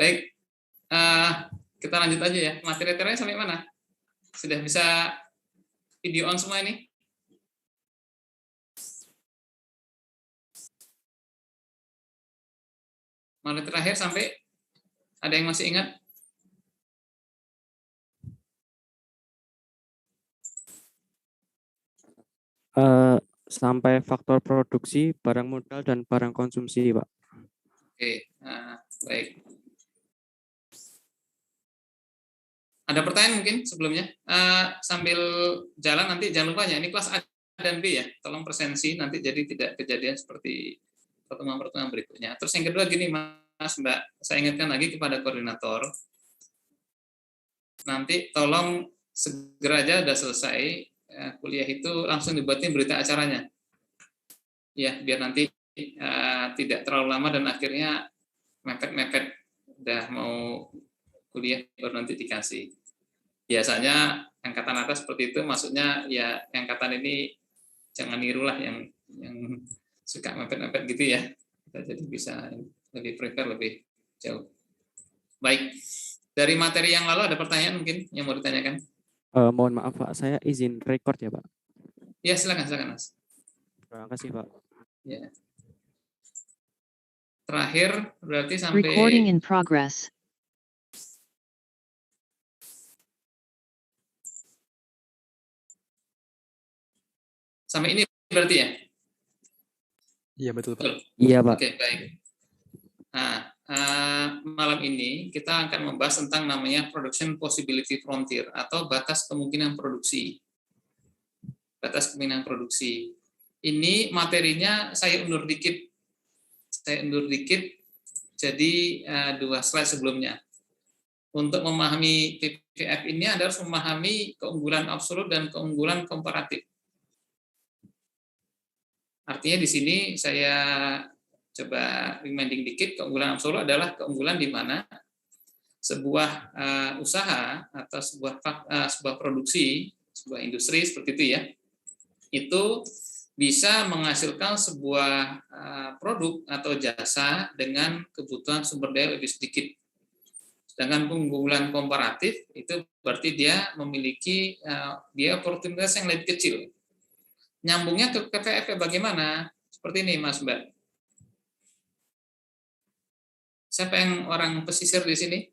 Baik, eh, kita lanjut aja ya. Materi-materinya sampai mana? Sudah bisa video on semua ini? Materi terakhir sampai ada yang masih ingat? Sampai faktor produksi, barang modal, dan barang konsumsi, Pak. Oke, baik. Ada pertanyaan mungkin sebelumnya? Sambil jalan nanti jangan lupa ya, ini kelas A dan B ya. Tolong presensi nanti jadi tidak kejadian seperti pertemuan-pertemuan berikutnya. Terus yang kedua gini Mas, Mbak, saya ingatkan lagi kepada koordinator. Nanti tolong segera aja udah selesai kuliah itu langsung dibuatin berita acaranya. Ya, biar nanti tidak terlalu lama dan akhirnya mepet-mepet udah mau kuliah baru nanti dikasih. Biasanya angkatan atas seperti itu, maksudnya ya angkatan ini jangan nirulah yang suka mepet-mepet gitu ya. Kita jadi bisa lebih prepare lebih jauh. Baik, dari materi yang lalu ada pertanyaan mungkin yang mau ditanyakan? Mohon maaf Pak, saya izin record ya Pak. Ya silakan Mas. Terima kasih Pak. Ya. Terakhir berarti sampai recording in progress. Sampai ini berarti ya? Iya betul Pak. Iya Pak. Oke, baik. Nah, malam ini kita akan membahas tentang namanya Production Possibility Frontier atau batas kemungkinan produksi. Batas kemungkinan produksi. Ini materinya saya undur dikit. Jadi 2 slide sebelumnya. Untuk memahami PPF ini Anda harus memahami keunggulan absolut dan keunggulan komparatif. Artinya di sini saya coba reminding dikit, keunggulan absolut adalah keunggulan di mana sebuah usaha atau sebuah produksi, sebuah industri seperti itu ya, itu bisa menghasilkan sebuah produk atau jasa dengan kebutuhan sumber daya lebih sedikit. Sedangkan keunggulan komparatif itu berarti dia memiliki biaya oportunitas yang lebih kecil. Nyambungnya ke PPF bagaimana? Seperti ini Mas Mbak. Siapa yang orang pesisir di sini?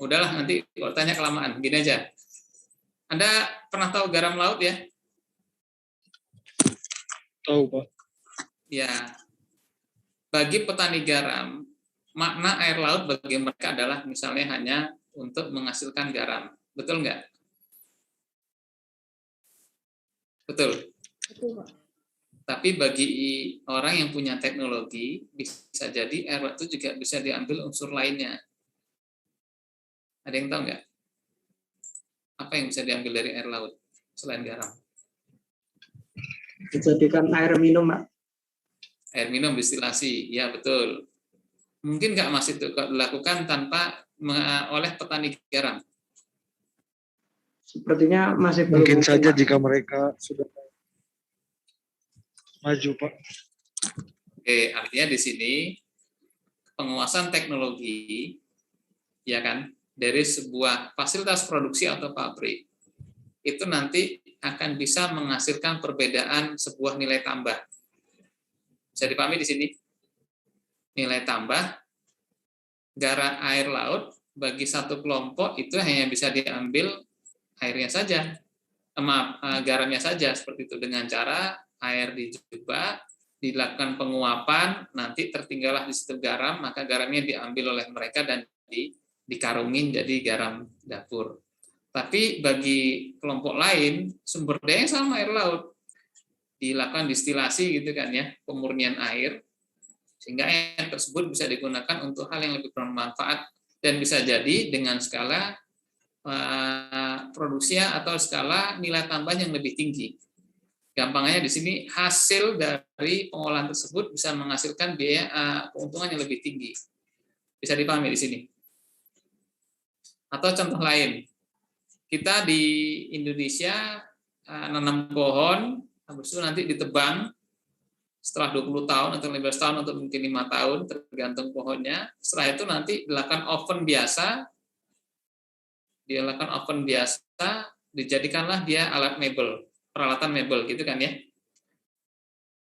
Udahlah nanti kalau tanya kelamaan, gini aja. Anda pernah tahu garam laut ya? Tahu Pak. Ya. Bagi petani garam, makna air laut bagi mereka adalah misalnya hanya untuk menghasilkan garam. Betul nggak? Betul. Betul, Pak. Tapi bagi orang yang punya teknologi, bisa jadi air laut itu juga bisa diambil unsur lainnya. Ada yang tahu nggak? Apa yang bisa diambil dari air laut selain garam? Dijadikan air minum, Pak. Air minum distilasi, ya betul. Mungkin nggak Mas itu dilakukan tanpa oleh petani garam? Sepertinya masih belum Mungkin saja Pak. jika mereka sudah maju Pak. Oke, artinya di sini penguasaan teknologi, ya kan, dari sebuah fasilitas produksi atau pabrik itu nanti akan bisa menghasilkan perbedaan sebuah nilai tambah. Bisa dipahami di sini? Nilai tambah garam air laut bagi satu kelompok itu hanya bisa diambil airnya saja, garamnya saja seperti itu, dengan cara air dijebak, dilakukan penguapan, nanti tertinggallah di situ garam, maka garamnya diambil oleh mereka dan dikarungin jadi garam dapur. Tapi bagi kelompok lain sumber daya sama air laut, dilakukan distilasi gitu kan ya, pemurnian air, sehingga air tersebut bisa digunakan untuk hal yang lebih bermanfaat dan bisa jadi dengan skala produksi atau skala nilai tambah yang lebih tinggi. Gampangnya di sini hasil dari pengolahan tersebut bisa menghasilkan biaya keuntungan yang lebih tinggi. Bisa dipahami di sini. Atau contoh lain, kita di Indonesia nanam pohon, habis itu nanti ditebang, setelah 20 tahun atau 15 tahun atau mungkin 5 tahun tergantung pohonnya. Setelah itu nanti dilakukan oven biasa, dijadikanlah dia alat mebel, peralatan mebel gitu kan ya.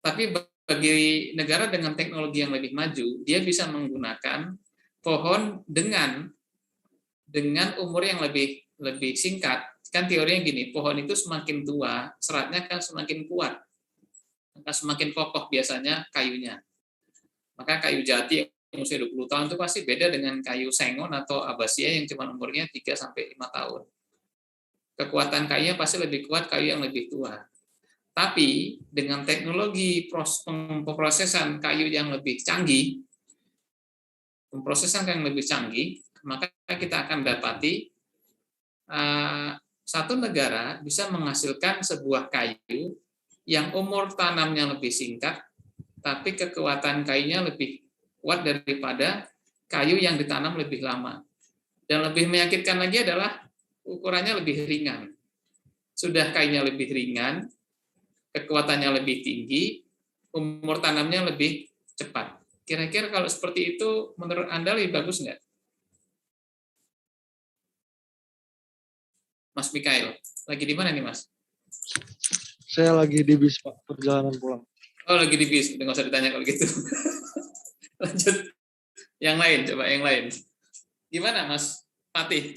Tapi bagi negara dengan teknologi yang lebih maju, dia bisa menggunakan pohon dengan umur yang lebih singkat. Kan teorinya gini, pohon itu semakin tua, seratnya kan semakin kuat, maka semakin kokoh biasanya kayunya. Maka kayu jati yang usia 20 tahun itu pasti beda dengan kayu sengon atau abasia yang cuma umurnya 3-5 tahun. Kekuatan kayunya pasti lebih kuat kayu yang lebih tua. Tapi dengan teknologi pemrosesan kayu yang lebih canggih, maka kita akan dapati satu negara bisa menghasilkan sebuah kayu yang umur tanamnya lebih singkat, tapi kekuatan kayunya lebih kuat daripada kayu yang ditanam lebih lama. Dan lebih menyakitkan lagi adalah ukurannya lebih ringan. Sudah kayunya lebih ringan, kekuatannya lebih tinggi, umur tanamnya lebih cepat. Kira-kira kalau seperti itu menurut Anda lebih bagus nggak? Mas Mikael, lagi di mana nih Mas? Saya lagi di bis, Pak, perjalanan pulang. Oh, lagi di bis, udah nggak usah ditanya kalau gitu. Lanjut, yang lain, coba yang lain. Gimana Mas Fatih?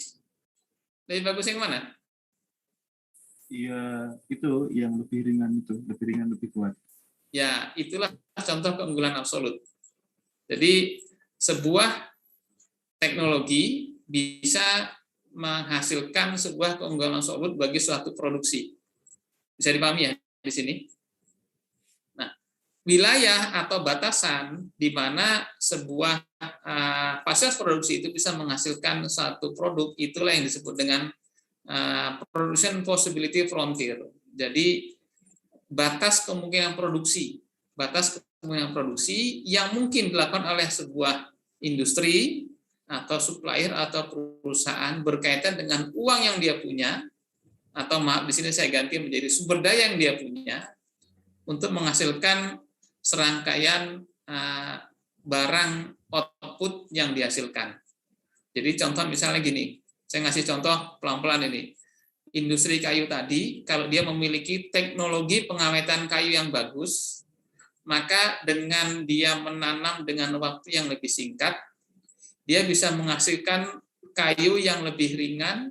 Lebih bagus yang mana? Iya, itu yang lebih ringan itu, lebih ringan, lebih kuat. Ya, itulah contoh keunggulan absolut. Jadi, sebuah teknologi bisa menghasilkan sebuah keunggulan absolut bagi suatu produksi. Bisa dipahami ya di sini? Nah, wilayah atau batasan di mana sebuah fasilitas produksi itu bisa menghasilkan satu produk, itulah yang disebut dengan production possibility frontier. Jadi batas kemungkinan produksi yang mungkin dilakukan oleh sebuah industri atau supplier atau perusahaan berkaitan dengan uang yang dia punya, atau maaf di sini saya ganti menjadi sumber daya yang dia punya untuk menghasilkan serangkaian barang output yang dihasilkan. Jadi contoh misalnya gini, saya ngasih contoh pelan-pelan ini. Industri kayu tadi, kalau dia memiliki teknologi pengawetan kayu yang bagus, maka dengan dia menanam dengan waktu yang lebih singkat, dia bisa menghasilkan kayu yang lebih ringan,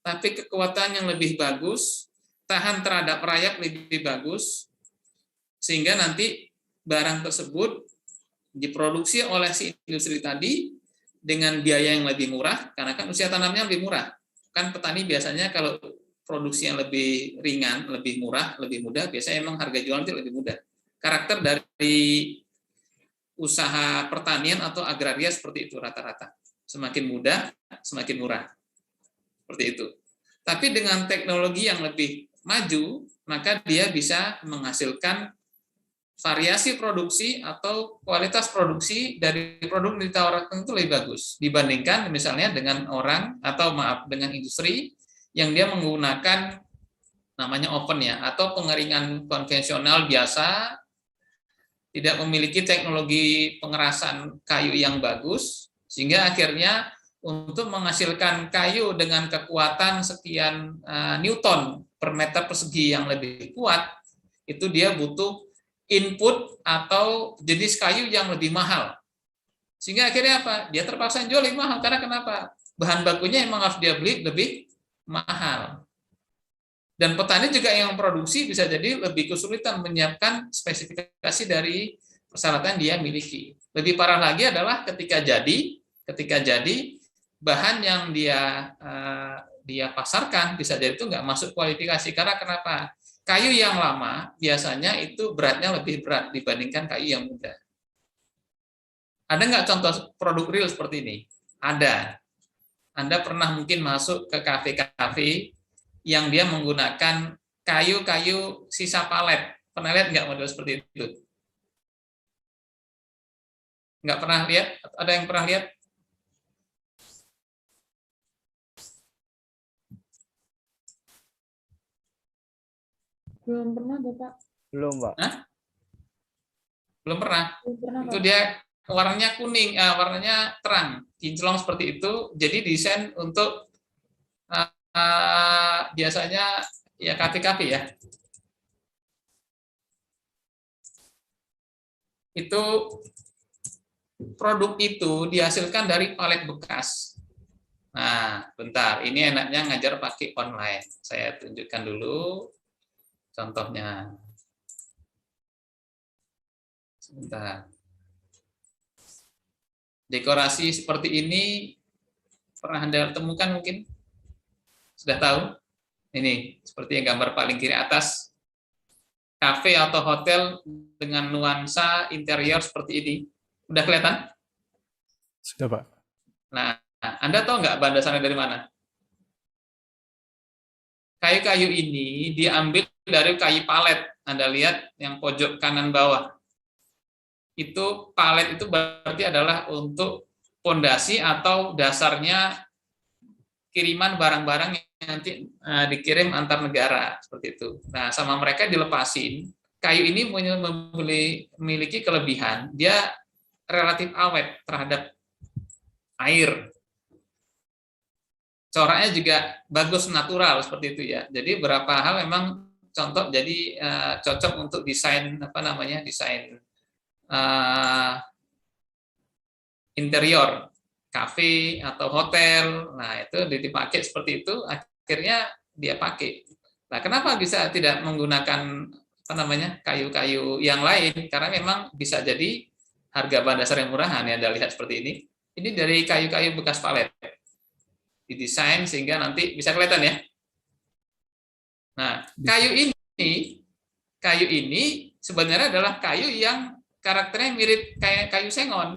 tapi kekuatan yang lebih bagus, tahan terhadap rayap lebih bagus, sehingga nanti barang tersebut diproduksi oleh si industri tadi dengan biaya yang lebih murah, karena kan usia tanamnya lebih murah. Kan petani biasanya kalau produksi yang lebih ringan, lebih murah, lebih mudah, biasanya memang harga jual itu lebih mudah. Karakter dari usaha pertanian atau agraria seperti itu rata-rata. Semakin mudah, semakin murah. Seperti itu. Tapi dengan teknologi yang lebih maju, maka dia bisa menghasilkan variasi produksi atau kualitas produksi dari produk yang ditawarkan itu lebih bagus dibandingkan misalnya dengan dengan industri yang dia menggunakan namanya oven ya, atau pengeringan konvensional biasa, tidak memiliki teknologi pengerasan kayu yang bagus, sehingga akhirnya untuk menghasilkan kayu dengan kekuatan sekian Newton per meter persegi yang lebih kuat, itu dia butuh input atau jenis kayu yang lebih mahal. Sehingga akhirnya apa? Dia terpaksa jual lebih mahal. Karena kenapa? Bahan bakunya emang harus dia beli lebih mahal. Dan petani juga yang memproduksi bisa jadi lebih kesulitan menyiapkan spesifikasi dari persyaratan dia miliki. Lebih parah lagi adalah ketika jadi bahan yang dia pasarkan bisa jadi itu nggak masuk kualifikasi. Karena kenapa? Kayu yang lama biasanya itu beratnya lebih berat dibandingkan kayu yang muda. Ada nggak contoh produk real seperti ini? Ada. Anda pernah mungkin masuk ke kafe-kafe yang dia menggunakan kayu-kayu sisa palet. Pernah lihat nggak model seperti itu? Nggak pernah lihat? Ada yang pernah lihat? Belum pernah, Bapak. Belum, Pak. Hah? Belum pernah. Itu Pak. dia warnanya kuning, warnanya terang, kinclong seperti itu. Jadi desain untuk biasanya ya KTKP ya. Itu produk itu dihasilkan dari palet bekas. Nah, bentar, ini enaknya ngajar pakai online. Saya tunjukkan dulu contohnya. Sebentar. Dekorasi seperti ini pernah Anda temukan mungkin? Sudah tahu? Ini, seperti yang gambar paling kiri atas. Kafe atau hotel dengan nuansa interior seperti ini. Udah kelihatan? Sudah, Pak. Nah, Anda tahu nggak bahan dasarnya dari mana? Kayu-kayu ini diambil dari kayu palet. Anda lihat yang pojok kanan bawah. Itu palet itu berarti adalah untuk pondasi atau dasarnya kiriman barang-barang yang nanti dikirim antar negara seperti itu. Nah, sama mereka dilepasin. Kayu ini memiliki kelebihan, dia relatif awet terhadap air. Coraknya juga bagus natural seperti itu ya. Jadi beberapa hal memang contoh jadi cocok untuk desain desain interior kafe atau hotel. Nah, itu dipakai seperti itu, akhirnya dia pakai. Nah, kenapa bisa tidak menggunakan kayu-kayu yang lain? Karena memang bisa jadi harga bahan dasar yang murahan ya. Anda lihat seperti ini. Ini dari kayu-kayu bekas palet. Didesain sehingga nanti bisa kelihatan ya. Nah, kayu ini sebenarnya adalah kayu yang karakternya mirip kayak kayu sengon.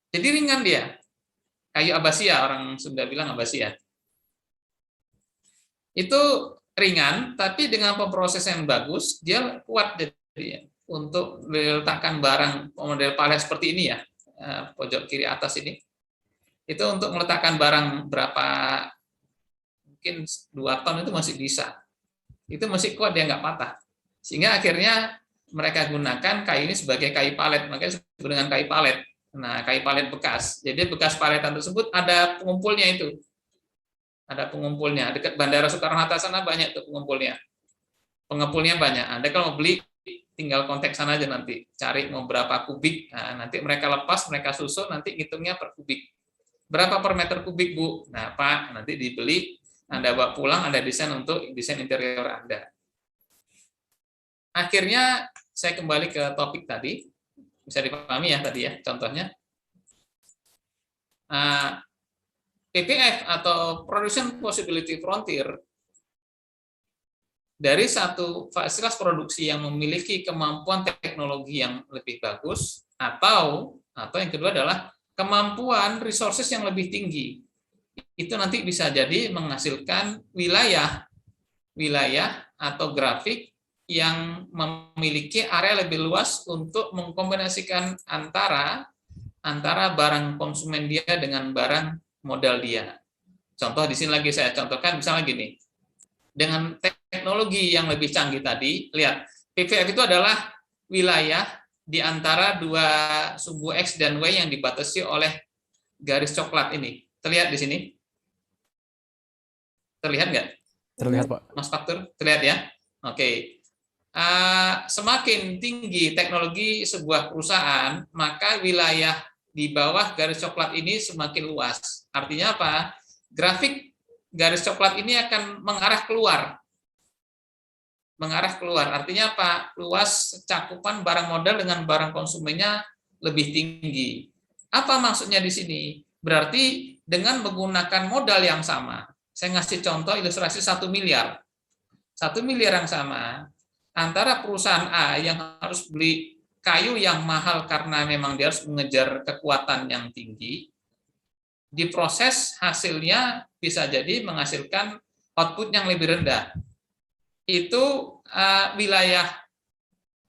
Jadi ringan dia. Kayu abasia, orang Sunda bilang abasia. Itu ringan, tapi dengan pemrosesan yang bagus, dia kuat jadi untuk diletakkan barang model palet seperti ini ya, pojok kiri atas ini. Itu untuk meletakkan barang berapa, mungkin 2 ton itu masih bisa. Itu masih kuat, dia nggak patah. Sehingga akhirnya mereka gunakan kayu ini sebagai kayu palet, makanya disebut dengan kayu palet. Nah, kayu palet bekas. Jadi bekas paletan tersebut ada pengumpulnya itu. Ada pengumpulnya. Dekat Bandara Soekarno-Hatta sana banyak tuh pengumpulnya. Pengumpulnya banyak. Anda kalau mau beli, tinggal kontak sana aja nanti. Cari mau berapa kubik. Nah, nanti mereka lepas, mereka susun, nanti hitungnya per kubik. Berapa per meter kubik, Bu? Nah, Pak, nanti dibeli, Anda bawa pulang, Anda desain untuk desain interior Anda. Akhirnya, saya kembali ke topik tadi. Bisa dipahami ya tadi ya, contohnya. PPF atau Production Possibility Frontier, dari satu fasilitas produksi yang memiliki kemampuan teknologi yang lebih bagus, atau yang kedua adalah kemampuan resources yang lebih tinggi. Itu nanti bisa jadi menghasilkan wilayah atau grafik yang memiliki area lebih luas untuk mengkombinasikan antara barang konsumen dia dengan barang modal dia. Contoh di sini lagi saya contohkan, misalnya gini. Dengan teknologi yang lebih canggih tadi, lihat, PVF itu adalah wilayah di antara dua sumbu X dan Y yang dibatasi oleh garis coklat ini. Terlihat di sini? Terlihat nggak? Terlihat, Pak. Mas Faktur, terlihat ya? Oke. Semakin tinggi teknologi sebuah perusahaan, maka wilayah di bawah garis coklat ini semakin luas. Artinya apa? Grafik garis coklat ini akan mengarah keluar. Artinya apa? Luas cakupan barang modal dengan barang konsumennya lebih tinggi. Apa maksudnya di sini? Berarti dengan menggunakan modal yang sama. Saya ngasih contoh ilustrasi 1 miliar. 1 miliar yang sama, antara perusahaan A yang harus beli kayu yang mahal karena memang dia harus mengejar kekuatan yang tinggi, diproses hasilnya bisa jadi menghasilkan output yang lebih rendah. Itu wilayah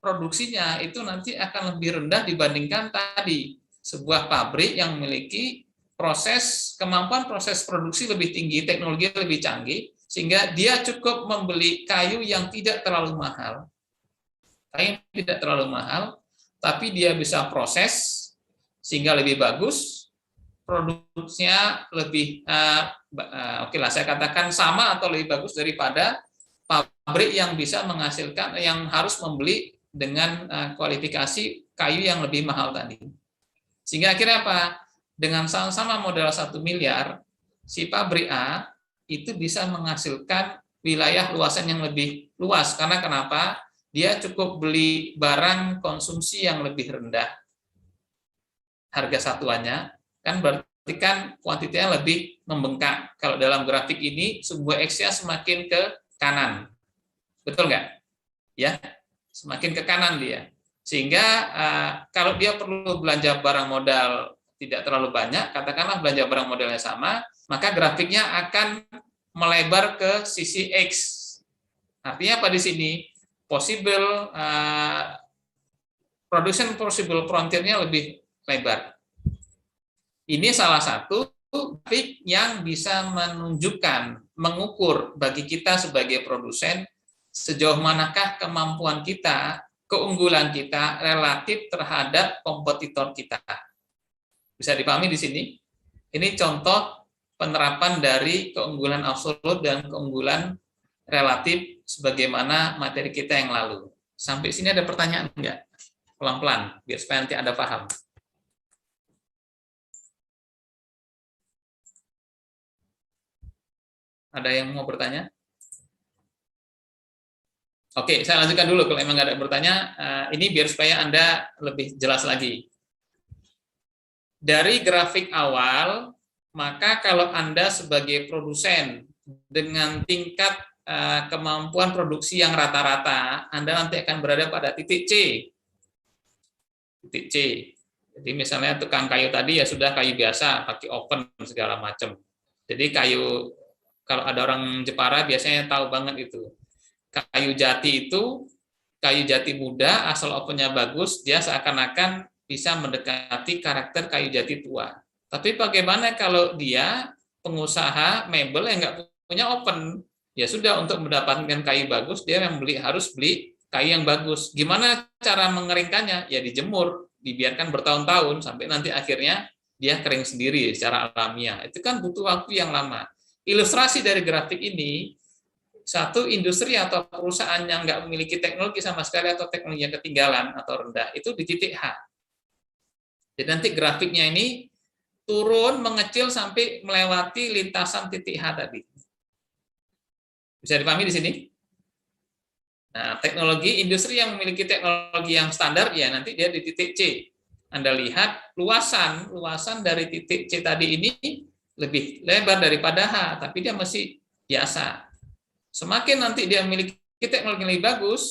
produksinya itu nanti akan lebih rendah dibandingkan tadi sebuah pabrik yang memiliki kemampuan proses produksi lebih tinggi, teknologi lebih canggih, sehingga dia cukup membeli kayu yang tidak terlalu mahal. kayu yang tidak terlalu mahal, tapi dia bisa proses sehingga lebih bagus, produksinya lebih oke lah saya katakan sama atau lebih bagus daripada pabrik yang bisa menghasilkan, yang harus membeli dengan kualifikasi kayu yang lebih mahal tadi. Sehingga akhirnya apa? Dengan sama-sama modal 1 miliar, si pabrik A itu bisa menghasilkan wilayah luasan yang lebih luas. Karena kenapa? Dia cukup beli barang konsumsi yang lebih rendah harga satuannya, kan berarti kan kuantitinya lebih membengkak. Kalau dalam grafik ini, sebuah X-nya semakin ke kanan. Betul nggak? Ya, semakin ke kanan dia. Sehingga kalau dia perlu belanja barang modal tidak terlalu banyak, katakanlah belanja barang modalnya sama, maka grafiknya akan melebar ke sisi X. Artinya apa di sini? Production possible frontier-nya lebih lebar. Ini salah satu grafik yang bisa menunjukkan, mengukur bagi kita sebagai produsen sejauh manakah kemampuan kita, keunggulan kita relatif terhadap kompetitor kita. Bisa dipahami di sini? Ini contoh penerapan dari keunggulan absolut dan keunggulan relatif sebagaimana materi kita yang lalu. Sampai sini ada pertanyaan enggak? Pelan-pelan, biar supaya nanti Anda paham. Ada yang mau bertanya? Oke, saya lanjutkan dulu kalau memang nggak ada bertanya. Ini biar supaya Anda lebih jelas lagi. Dari grafik awal, maka kalau Anda sebagai produsen dengan tingkat kemampuan produksi yang rata-rata, Anda nanti akan berada pada titik C. Titik C. Jadi misalnya tukang kayu tadi ya sudah kayu biasa, pakai oven segala macam. Jadi kayu, kalau ada orang Jepara biasanya tahu banget itu. Kayu jati itu, kayu jati muda, asal ovennya bagus, dia seakan-akan bisa mendekati karakter kayu jati tua. Tapi bagaimana kalau dia pengusaha mebel yang nggak punya oven? Ya sudah, untuk mendapatkan kayu bagus, dia harus beli kayu yang bagus. Gimana cara mengeringkannya? Ya dijemur, dibiarkan bertahun-tahun, sampai nanti akhirnya dia kering sendiri secara alamiah. Itu kan butuh waktu yang lama. Ilustrasi dari grafik ini, satu industri atau perusahaan yang nggak memiliki teknologi sama sekali atau teknologi yang ketinggalan atau rendah, itu di titik H. Jadi nanti grafiknya ini turun, mengecil sampai melewati lintasan titik H tadi. Bisa dipahami di sini? Nah, teknologi industri yang memiliki teknologi yang standar, ya nanti dia di titik C. Anda lihat luasan dari titik C tadi ini lebih lebar daripada H, tapi dia masih biasa. Semakin nanti dia memiliki teknologi yang lebih bagus,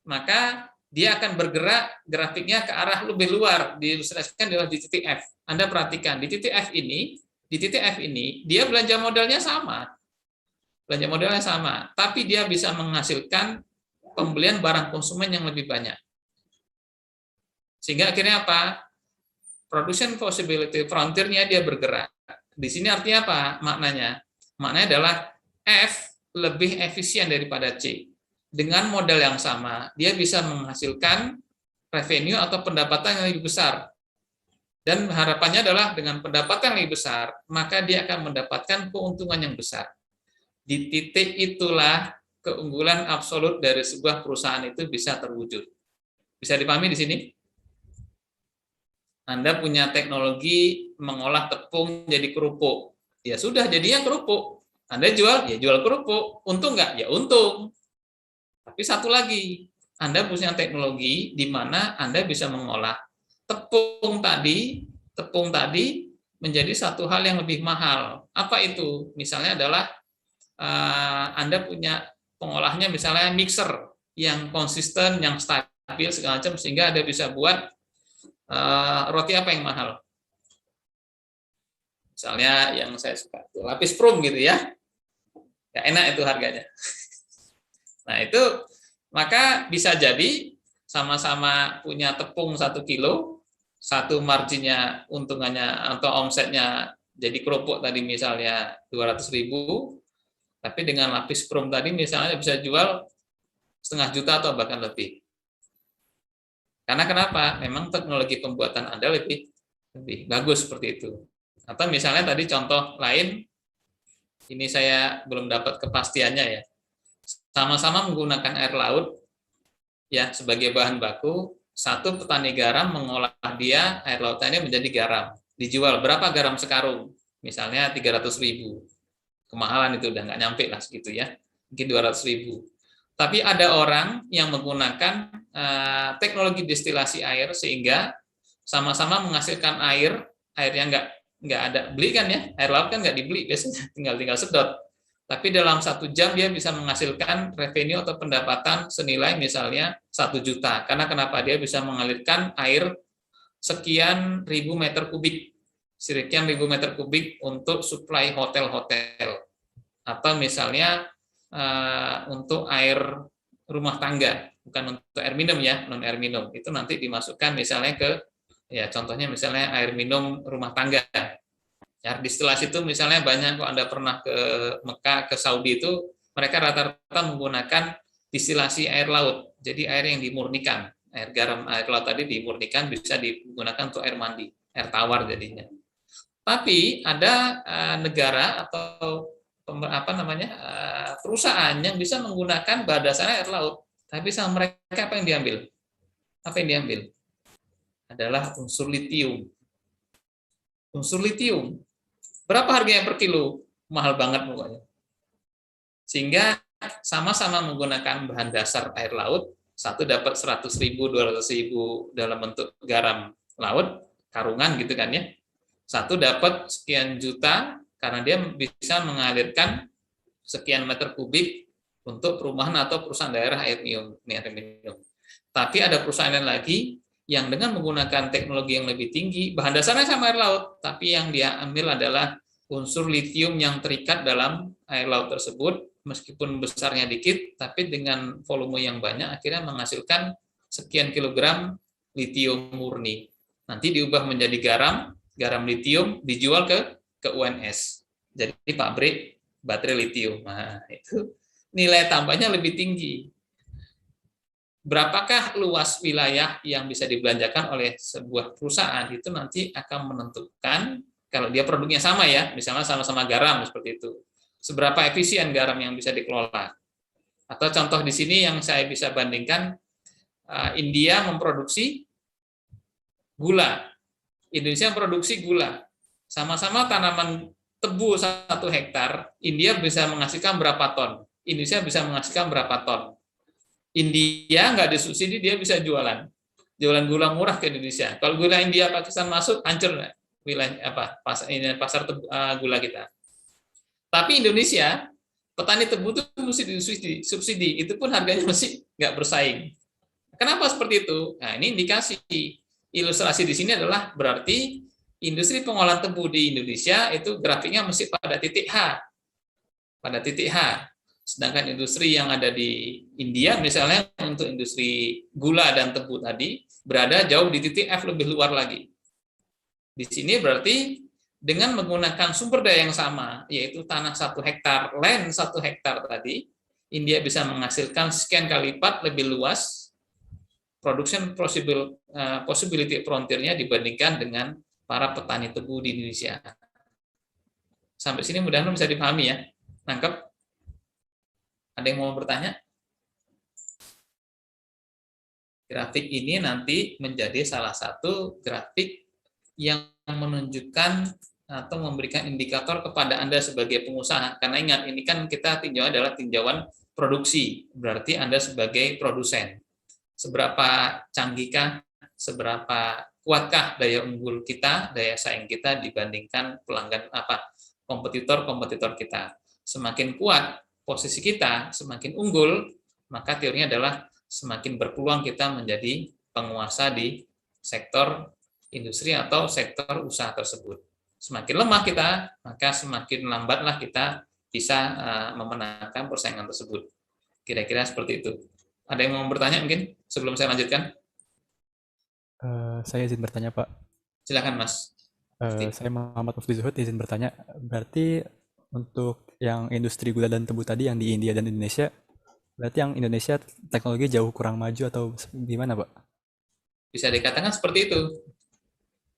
maka dia akan bergerak grafiknya ke arah lebih luar, diilustrasikan di titik F. Anda perhatikan, di titik F ini, dia belanja modalnya sama. Tapi dia bisa menghasilkan pembelian barang konsumen yang lebih banyak. Sehingga akhirnya apa? Production possibility frontier-nya dia bergerak. Di sini artinya apa maknanya? Maknanya adalah F lebih efisien daripada C. Dengan modal yang sama, dia bisa menghasilkan revenue atau pendapatan yang lebih besar. Dan harapannya adalah dengan pendapatan yang lebih besar, maka dia akan mendapatkan keuntungan yang besar. Di titik itulah keunggulan absolut dari sebuah perusahaan itu bisa terwujud. Bisa dipahami di sini? Anda punya teknologi mengolah tepung jadi kerupuk. Ya sudah, jadinya kerupuk. Anda jual, ya jual kerupuk. Untung nggak? Ya untung. Tapi satu lagi, Anda punya teknologi di mana Anda bisa mengolah tepung tadi menjadi satu hal yang lebih mahal. Apa itu? Misalnya adalah Anda punya pengolahnya misalnya mixer yang konsisten, yang stabil segala macam, sehingga Anda bisa buat roti apa yang mahal. Misalnya yang saya suka, lapis prum gitu ya. Ya enak itu harganya. Nah itu, maka bisa jadi sama-sama punya tepung 1 kilo, satu marginnya, untungannya atau omsetnya jadi kerupuk tadi misalnya 200.000, tapi dengan lapis prum tadi misalnya bisa jual 500.000 atau bahkan lebih. Karena kenapa? Memang teknologi pembuatan Anda lebih bagus seperti itu. Atau misalnya tadi contoh lain, ini saya belum dapat kepastiannya ya. Sama-sama menggunakan air laut ya sebagai bahan baku, satu petani garam mengolah dia air lautnya menjadi garam. Dijual berapa garam sekarung? Misalnya 300.000. Kemahalan itu udah nggak nyampe lah segitu ya. Mungkin 200.000. Tapi ada orang yang menggunakan teknologi destilasi air sehingga sama-sama menghasilkan air yang nggak ada beli kan ya, air laut kan nggak dibeli biasanya, tinggal sedot. Tapi dalam 1 jam dia bisa menghasilkan revenue atau pendapatan senilai misalnya 1 juta. Karena kenapa? Dia bisa mengalirkan air sekian ribu meter kubik untuk suplai hotel-hotel. Atau misalnya untuk air rumah tangga, bukan untuk air minum ya, non air minum. Itu nanti dimasukkan misalnya ke, ya contohnya misalnya air minum rumah tangga. Ya, distilasi itu misalnya banyak, kalau Anda pernah ke Mekah, ke Saudi itu, mereka rata-rata menggunakan distilasi air laut. Jadi air yang dimurnikan, air garam, air laut tadi dimurnikan, bisa digunakan untuk air mandi, air tawar jadinya. Tapi ada negara atau perusahaan yang bisa menggunakan bahan dasarnya air laut, tapi sama mereka apa yang diambil? Apa yang diambil? Adalah unsur litium. Unsur litium. Berapa harganya per kilo? Mahal banget pokoknya. Sehingga sama-sama menggunakan bahan dasar air laut, satu dapat 100.000, 200.000 dalam bentuk garam laut, karungan gitu kan ya. Satu dapat sekian juta karena dia bisa mengalirkan sekian meter kubik untuk perumahan atau perusahaan daerah air minum. Tapi ada perusahaan lain lagi yang dengan menggunakan teknologi yang lebih tinggi, bahan dasarnya sama air laut, tapi yang dia ambil adalah unsur litium yang terikat dalam air laut tersebut, meskipun besarnya dikit, tapi dengan volume yang banyak, akhirnya menghasilkan sekian kilogram litium murni. Nanti diubah menjadi garam litium, dijual ke UNS. Jadi pabrik baterai litium. Nah, itu nilai tambahnya lebih tinggi. Berapakah luas wilayah yang bisa dibelanjakan oleh sebuah perusahaan, itu nanti akan menentukan, kalau dia produknya sama ya, misalnya sama-sama garam seperti itu, seberapa efisien garam yang bisa dikelola. Atau contoh di sini yang saya bisa bandingkan, India memproduksi gula, Indonesia memproduksi gula, sama-sama tanaman tebu 1 hektar, India bisa menghasilkan berapa ton, Indonesia bisa menghasilkan berapa ton. India nggak disubsidi, dia bisa jualan gula murah ke Indonesia. Kalau gula India Pakistan masuk, hancur wilayah pasar gula kita. Tapi Indonesia, petani tebu itu mesti disubsidi, itu pun harganya masih nggak bersaing. Kenapa seperti itu? Nah, ini indikasi. Ilustrasi di sini adalah berarti industri pengolahan tebu di Indonesia itu grafiknya mesti pada titik H. Pada titik H. Sedangkan industri yang ada di India, misalnya untuk industri gula dan tebu tadi, berada jauh di titik F, lebih luar lagi. Di sini berarti dengan menggunakan sumber daya yang sama, yaitu tanah 1 hektar, land 1 hektar tadi, India bisa menghasilkan sekian kali lipat lebih luas production possibility frontier-nya dibandingkan dengan para petani tebu di Indonesia. Sampai sini mudah-mudahan bisa dipahami ya. Nangkep? Ada yang mau bertanya? Grafik ini nanti menjadi salah satu grafik yang menunjukkan atau memberikan indikator kepada Anda sebagai pengusaha. Karena ingat, ini kan kita tinjauan adalah tinjauan produksi. Berarti Anda sebagai produsen. Seberapa canggihkah, seberapa kuatkah daya unggul kita, daya saing kita dibandingkan pelanggan kompetitor kita. Semakin kuat posisi kita, semakin unggul, maka teorinya adalah semakin berpeluang kita menjadi penguasa di sektor industri atau sektor usaha tersebut. Semakin lemah kita, maka semakin lambatlah kita bisa memenangkan persaingan tersebut. Kira-kira seperti itu. Ada yang mau bertanya mungkin sebelum saya lanjutkan? Saya izin bertanya, Pak. Silakan, Mas. Saya Muhammad Mufti Zuhud, izin bertanya. Berarti untuk yang industri gula dan tebu tadi yang di India dan Indonesia, berarti yang Indonesia teknologi jauh kurang maju atau gimana, Pak? Bisa dikatakan seperti itu.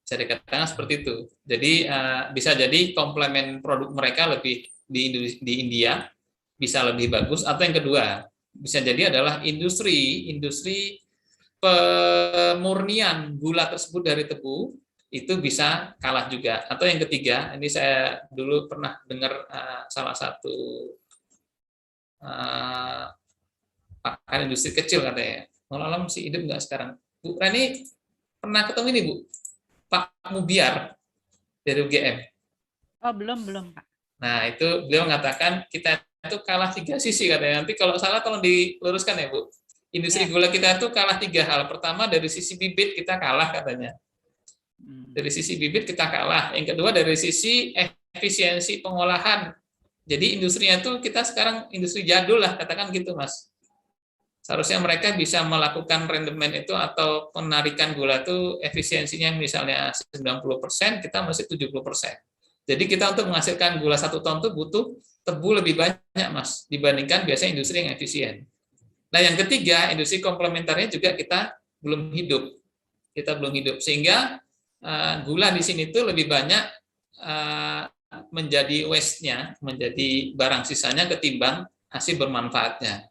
Bisa dikatakan seperti itu. Jadi bisa jadi komplement produk mereka lebih di India bisa lebih bagus, atau yang kedua bisa jadi adalah industri pemurnian gula tersebut dari tebu itu bisa kalah juga. Atau yang ketiga, ini saya dulu pernah dengar salah satu pakar industri kecil katanya, malam masih hidup nggak sekarang? Bu Rani pernah ketemu ini Bu, Pak Mubiar dari UGM. Oh, belum, Pak. Nah, itu beliau mengatakan kita itu kalah 3 sisi katanya. Nanti kalau salah tolong diluruskan ya Bu. Industri gula kita itu kalah 3 hal. Pertama, dari sisi bibit kita kalah katanya. Dari sisi bibit kita kalah. Yang kedua, dari sisi efisiensi pengolahan. Jadi industrinya itu kita sekarang industri jadul lah, katakan gitu Mas. Seharusnya mereka bisa melakukan rendemen itu atau penarikan gula itu efisiensinya misalnya 90%, kita masih 70%. Jadi kita untuk menghasilkan gula 1 ton itu butuh tebu lebih banyak Mas, dibandingkan biasanya industri yang efisien. Nah yang ketiga, industri komplementernya juga kita belum hidup. Sehingga gula di sini itu lebih banyak menjadi waste-nya, menjadi barang sisanya ketimbang hasil bermanfaatnya.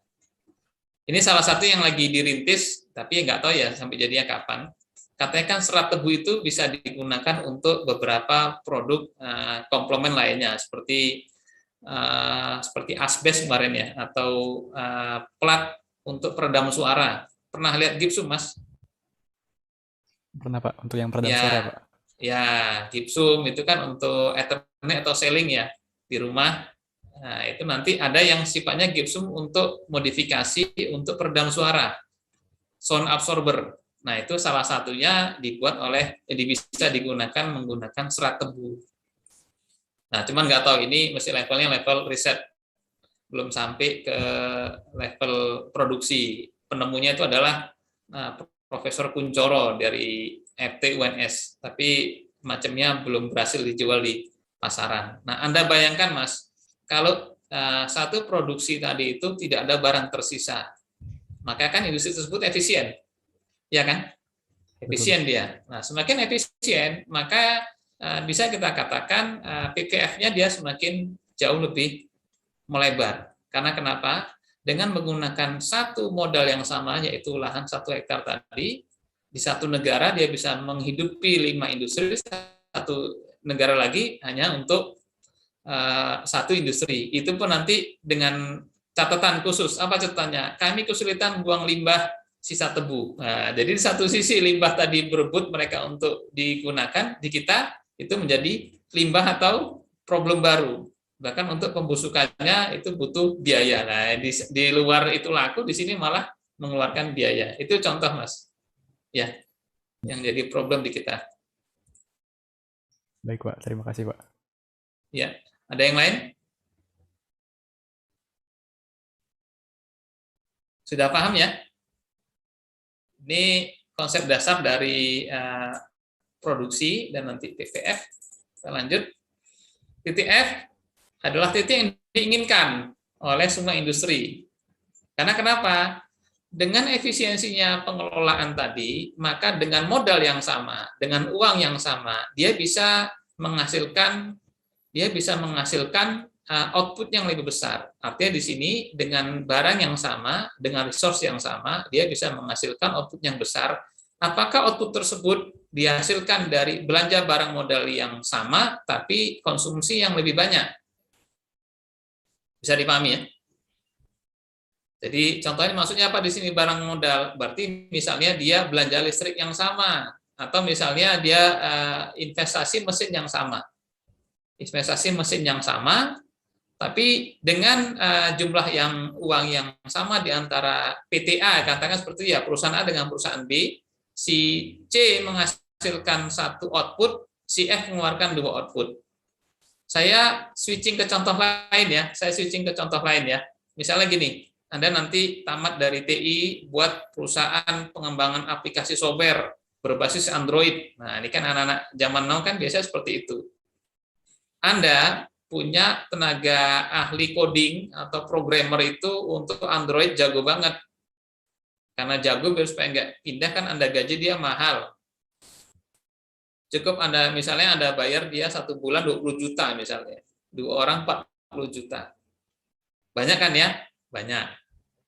Ini salah satu yang lagi dirintis, tapi nggak tahu ya sampai jadinya kapan. Katanya kan serat tebu itu bisa digunakan untuk beberapa produk komplemen lainnya, seperti asbes kemarin ya, atau plat untuk peredam suara. Pernah lihat gipsum, Mas? Pernah Pak, untuk yang peredam suara Pak. Ya, gipsum itu kan untuk Ethernet atau sealing ya di rumah. Nah, itu nanti ada yang sifatnya gipsum untuk modifikasi untuk peredam suara, sound absorber. Nah, itu salah satunya dibuat bisa digunakan menggunakan serat tebu. Nah, cuman nggak tahu ini mesti levelnya level riset, belum sampai ke level produksi. Penemunya itu adalah Profesor Kuncoro dari FT UNS, tapi macamnya belum berhasil dijual di pasaran. Nah, Anda bayangkan Mas, kalau satu produksi tadi itu tidak ada barang tersisa, maka kan industri tersebut efisien, ya kan? Efisien dia. Nah, semakin efisien, maka bisa kita katakan PPF-nya dia semakin jauh lebih melebar. Karena kenapa? Dengan menggunakan satu modal yang sama, yaitu lahan 1 hektar tadi, di satu negara dia bisa menghidupi 5 industri, satu negara lagi hanya untuk satu industri. Itu pun nanti dengan catatan khusus. Apa catatannya? Kami kesulitan buang limbah sisa tebu. Nah, jadi di satu sisi limbah tadi berebut mereka untuk digunakan, di kita itu menjadi limbah atau problem baru. Bahkan untuk pembusukannya itu butuh biaya. Nah, di luar itu laku, di sini malah mengeluarkan biaya. Itu contoh Mas. Ya, yang jadi problem di kita. Baik Pak, terima kasih Pak. Ya. Ada yang lain? Sudah paham ya? Ini konsep dasar dari produksi dan nanti TTF. Kita lanjut. TTF adalah titik yang diinginkan oleh semua industri. Karena kenapa? Dengan efisiensinya pengelolaan tadi, maka dengan modal yang sama, dengan uang yang sama, dia bisa menghasilkan output yang lebih besar. Artinya di sini dengan barang yang sama, dengan resource yang sama, dia bisa menghasilkan output yang besar. Apakah output tersebut dihasilkan dari belanja barang modal yang sama, tapi konsumsi yang lebih banyak? Bisa dipahami ya? Jadi contohnya maksudnya apa di sini barang modal? Berarti misalnya dia belanja listrik yang sama, atau misalnya dia investasi mesin yang sama. Investasi mesin yang sama, tapi dengan jumlah uang yang sama di antara PTA, katakan seperti ya perusahaan A dengan perusahaan B, si C menghasilkan satu output, si F mengeluarkan 2 output. Saya switching ke contoh lain ya. Misalnya gini, Anda nanti tamat dari TI buat perusahaan pengembangan aplikasi software berbasis Android. Nah, ini kan anak-anak zaman now kan biasanya seperti itu. Anda punya tenaga ahli coding atau programmer itu untuk Android jago banget. Karena jago biar supaya nggak pindah kan Anda gaji dia mahal. Cukup Anda misalnya Anda bayar dia 1 bulan 20 juta misalnya. 2 orang 40 juta. Banyak kan ya? Banyak.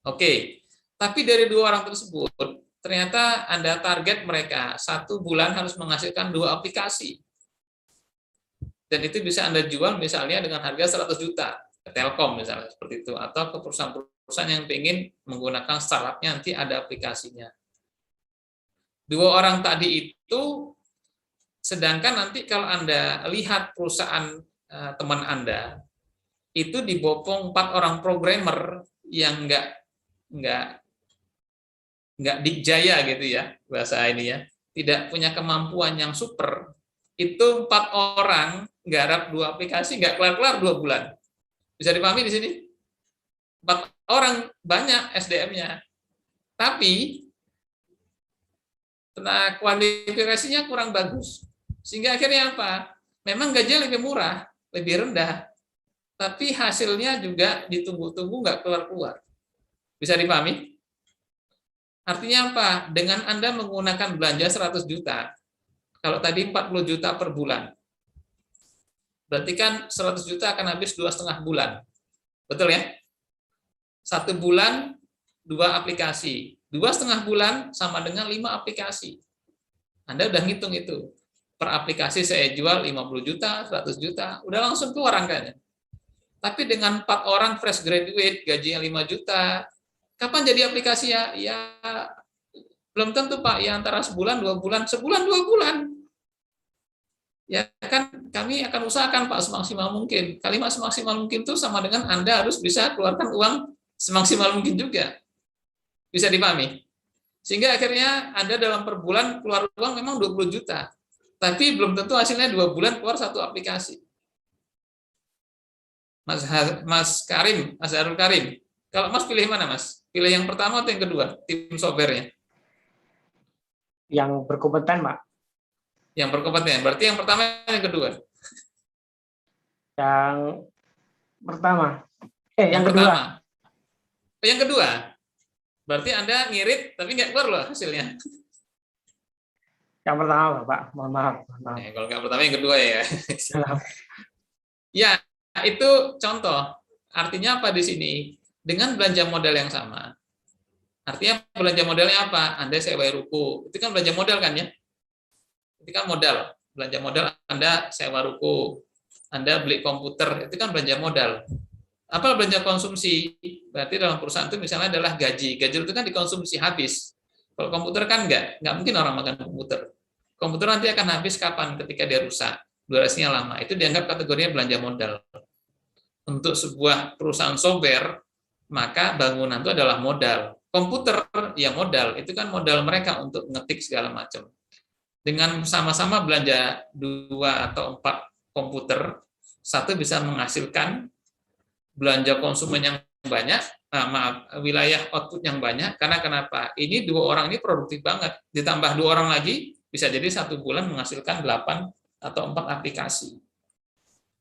Oke. Tapi dari 2 orang tersebut, ternyata Anda target mereka 1 bulan harus menghasilkan 2 aplikasi. Dan itu bisa Anda jual misalnya dengan harga 100 juta. Ke Telkom misalnya, seperti itu. Atau ke perusahaan-perusahaan yang ingin menggunakan startupnya nanti ada aplikasinya. 2 orang tadi itu, sedangkan nanti kalau Anda lihat perusahaan teman Anda, itu dibopong 4 orang programmer yang nggak dikjaya gitu ya, bahasa ini ya, tidak punya kemampuan yang super, itu 4 orang garap 2 aplikasi, nggak kelar-kelar 2 bulan. Bisa dipahami di sini? 4 orang banyak SDM-nya, tapi kualifikasinya kurang bagus. Sehingga akhirnya apa? Memang gajinya lebih murah, lebih rendah, tapi hasilnya juga ditunggu-tunggu nggak keluar-keluar. Bisa dipahami? Artinya apa? Dengan Anda menggunakan belanja 100 juta, kalau tadi 40 juta per bulan, berarti kan 100 juta akan habis 2,5 bulan. Betul ya? 1 bulan 2 aplikasi. 2,5 bulan sama dengan 5 aplikasi. Anda udah ngitung itu. Per aplikasi saya jual 50 juta, 100 juta, udah langsung keluar angkanya. Tapi dengan 4 orang fresh graduate, gajinya 5 juta, kapan jadi aplikasi ya? Ya belum tentu Pak, ya antara sebulan, 2 bulan, sebulan, 2 bulan. Ya kan kami akan usahakan Pak semaksimal mungkin. Kalimat semaksimal mungkin itu sama dengan Anda harus bisa keluarkan uang semaksimal mungkin juga. Bisa dipahami? Sehingga akhirnya Anda dalam per bulan keluar uang memang 20 juta. Tapi belum tentu hasilnya 2 bulan keluar 1 aplikasi. Mas Karim, Mas Harul Karim, kalau Mas pilih mana Mas? Pilih yang pertama atau yang kedua? Tim software-nya? Yang berkompeten, Pak. Yang berkompeten. Berarti yang pertama yang kedua? Yang pertama. Yang kedua. Pertama. Yang kedua. Berarti Anda ngirit tapi nggak keluar loh hasilnya. Yang pertama, Pak. Mohon maaf. Kalau nggak pertama yang kedua ya. Ya, itu contoh. Artinya apa di sini? Dengan belanja modal yang sama. Artinya belanja modalnya apa? Anda sewa ruko. Itu kan belanja modal kan ya? Itu kan modal. Belanja modal Anda sewa ruko. Anda beli komputer, itu kan belanja modal. Apa belanja konsumsi? Berarti dalam perusahaan itu misalnya adalah gaji. Gaji itu kan dikonsumsi habis. Kalau komputer kan nggak mungkin orang makan komputer. Komputer nanti akan habis kapan? Ketika dia rusak. Durasinya lama. Itu dianggap kategorinya belanja modal. Untuk sebuah perusahaan software, maka bangunan itu adalah modal. Komputer ya modal. Itu kan modal mereka untuk ngetik segala macam. Dengan sama-sama belanja 2 atau 4 komputer, satu bisa menghasilkan belanja konsumen yang banyak, wilayah output yang banyak. Karena kenapa? Ini 2 orang ini produktif banget. Ditambah 2 orang lagi, bisa jadi 1 bulan menghasilkan 8 atau 4 aplikasi.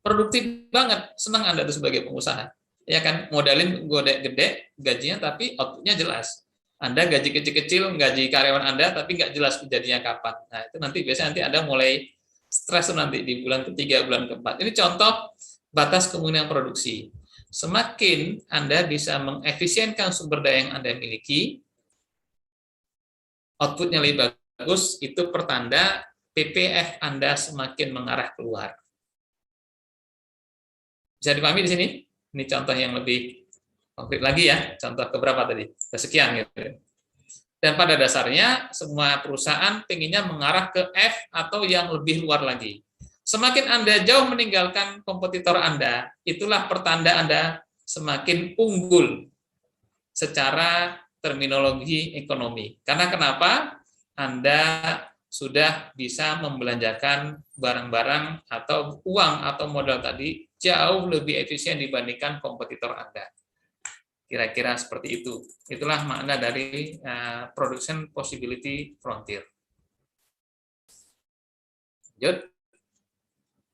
Produktif banget, senang Anda itu sebagai pengusaha. Ya kan, modalin gede, gajinya, tapi outputnya jelas. Anda gaji kecil-kecil, gaji karyawan Anda, tapi nggak jelas kejadiannya kapan. Nah, itu nanti biasanya nanti Anda mulai stres nanti di bulan ketiga, bulan keempat. Ini contoh batas kemungkinan produksi. Semakin Anda bisa mengefisienkan sumber daya yang Anda miliki, outputnya lebih bagus, itu pertanda PPF Anda semakin mengarah keluar. Bisa dipahami di sini? Ini contoh yang lebih konkret lagi ya. Contoh keberapa tadi? Kesekian gitu. Dan pada dasarnya semua perusahaan pinginnya mengarah ke F atau yang lebih luar lagi. Semakin Anda jauh meninggalkan kompetitor Anda, itulah pertanda Anda semakin unggul secara terminologi ekonomi. Karena kenapa? Anda sudah bisa membelanjakan barang-barang atau uang atau modal tadi jauh lebih efisien dibandingkan kompetitor Anda. Kira-kira seperti itu. Itulah makna dari Production Possibility Frontier. Lanjut.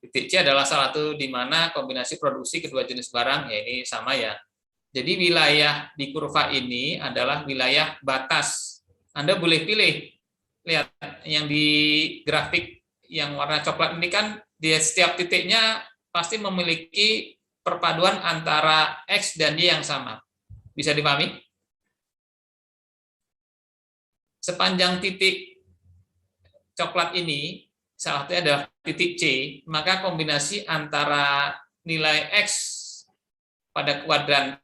Titik C adalah salah satu di mana kombinasi produksi kedua jenis barang, ya ini sama ya. Jadi wilayah di kurva ini adalah wilayah batas. Anda boleh pilih. Lihat yang di grafik yang warna coklat ini kan di setiap titiknya pasti memiliki perpaduan antara X dan Y yang sama. Bisa dipahami? Sepanjang titik coklat ini, salah satunya adalah titik C, maka kombinasi antara nilai X pada kuadran,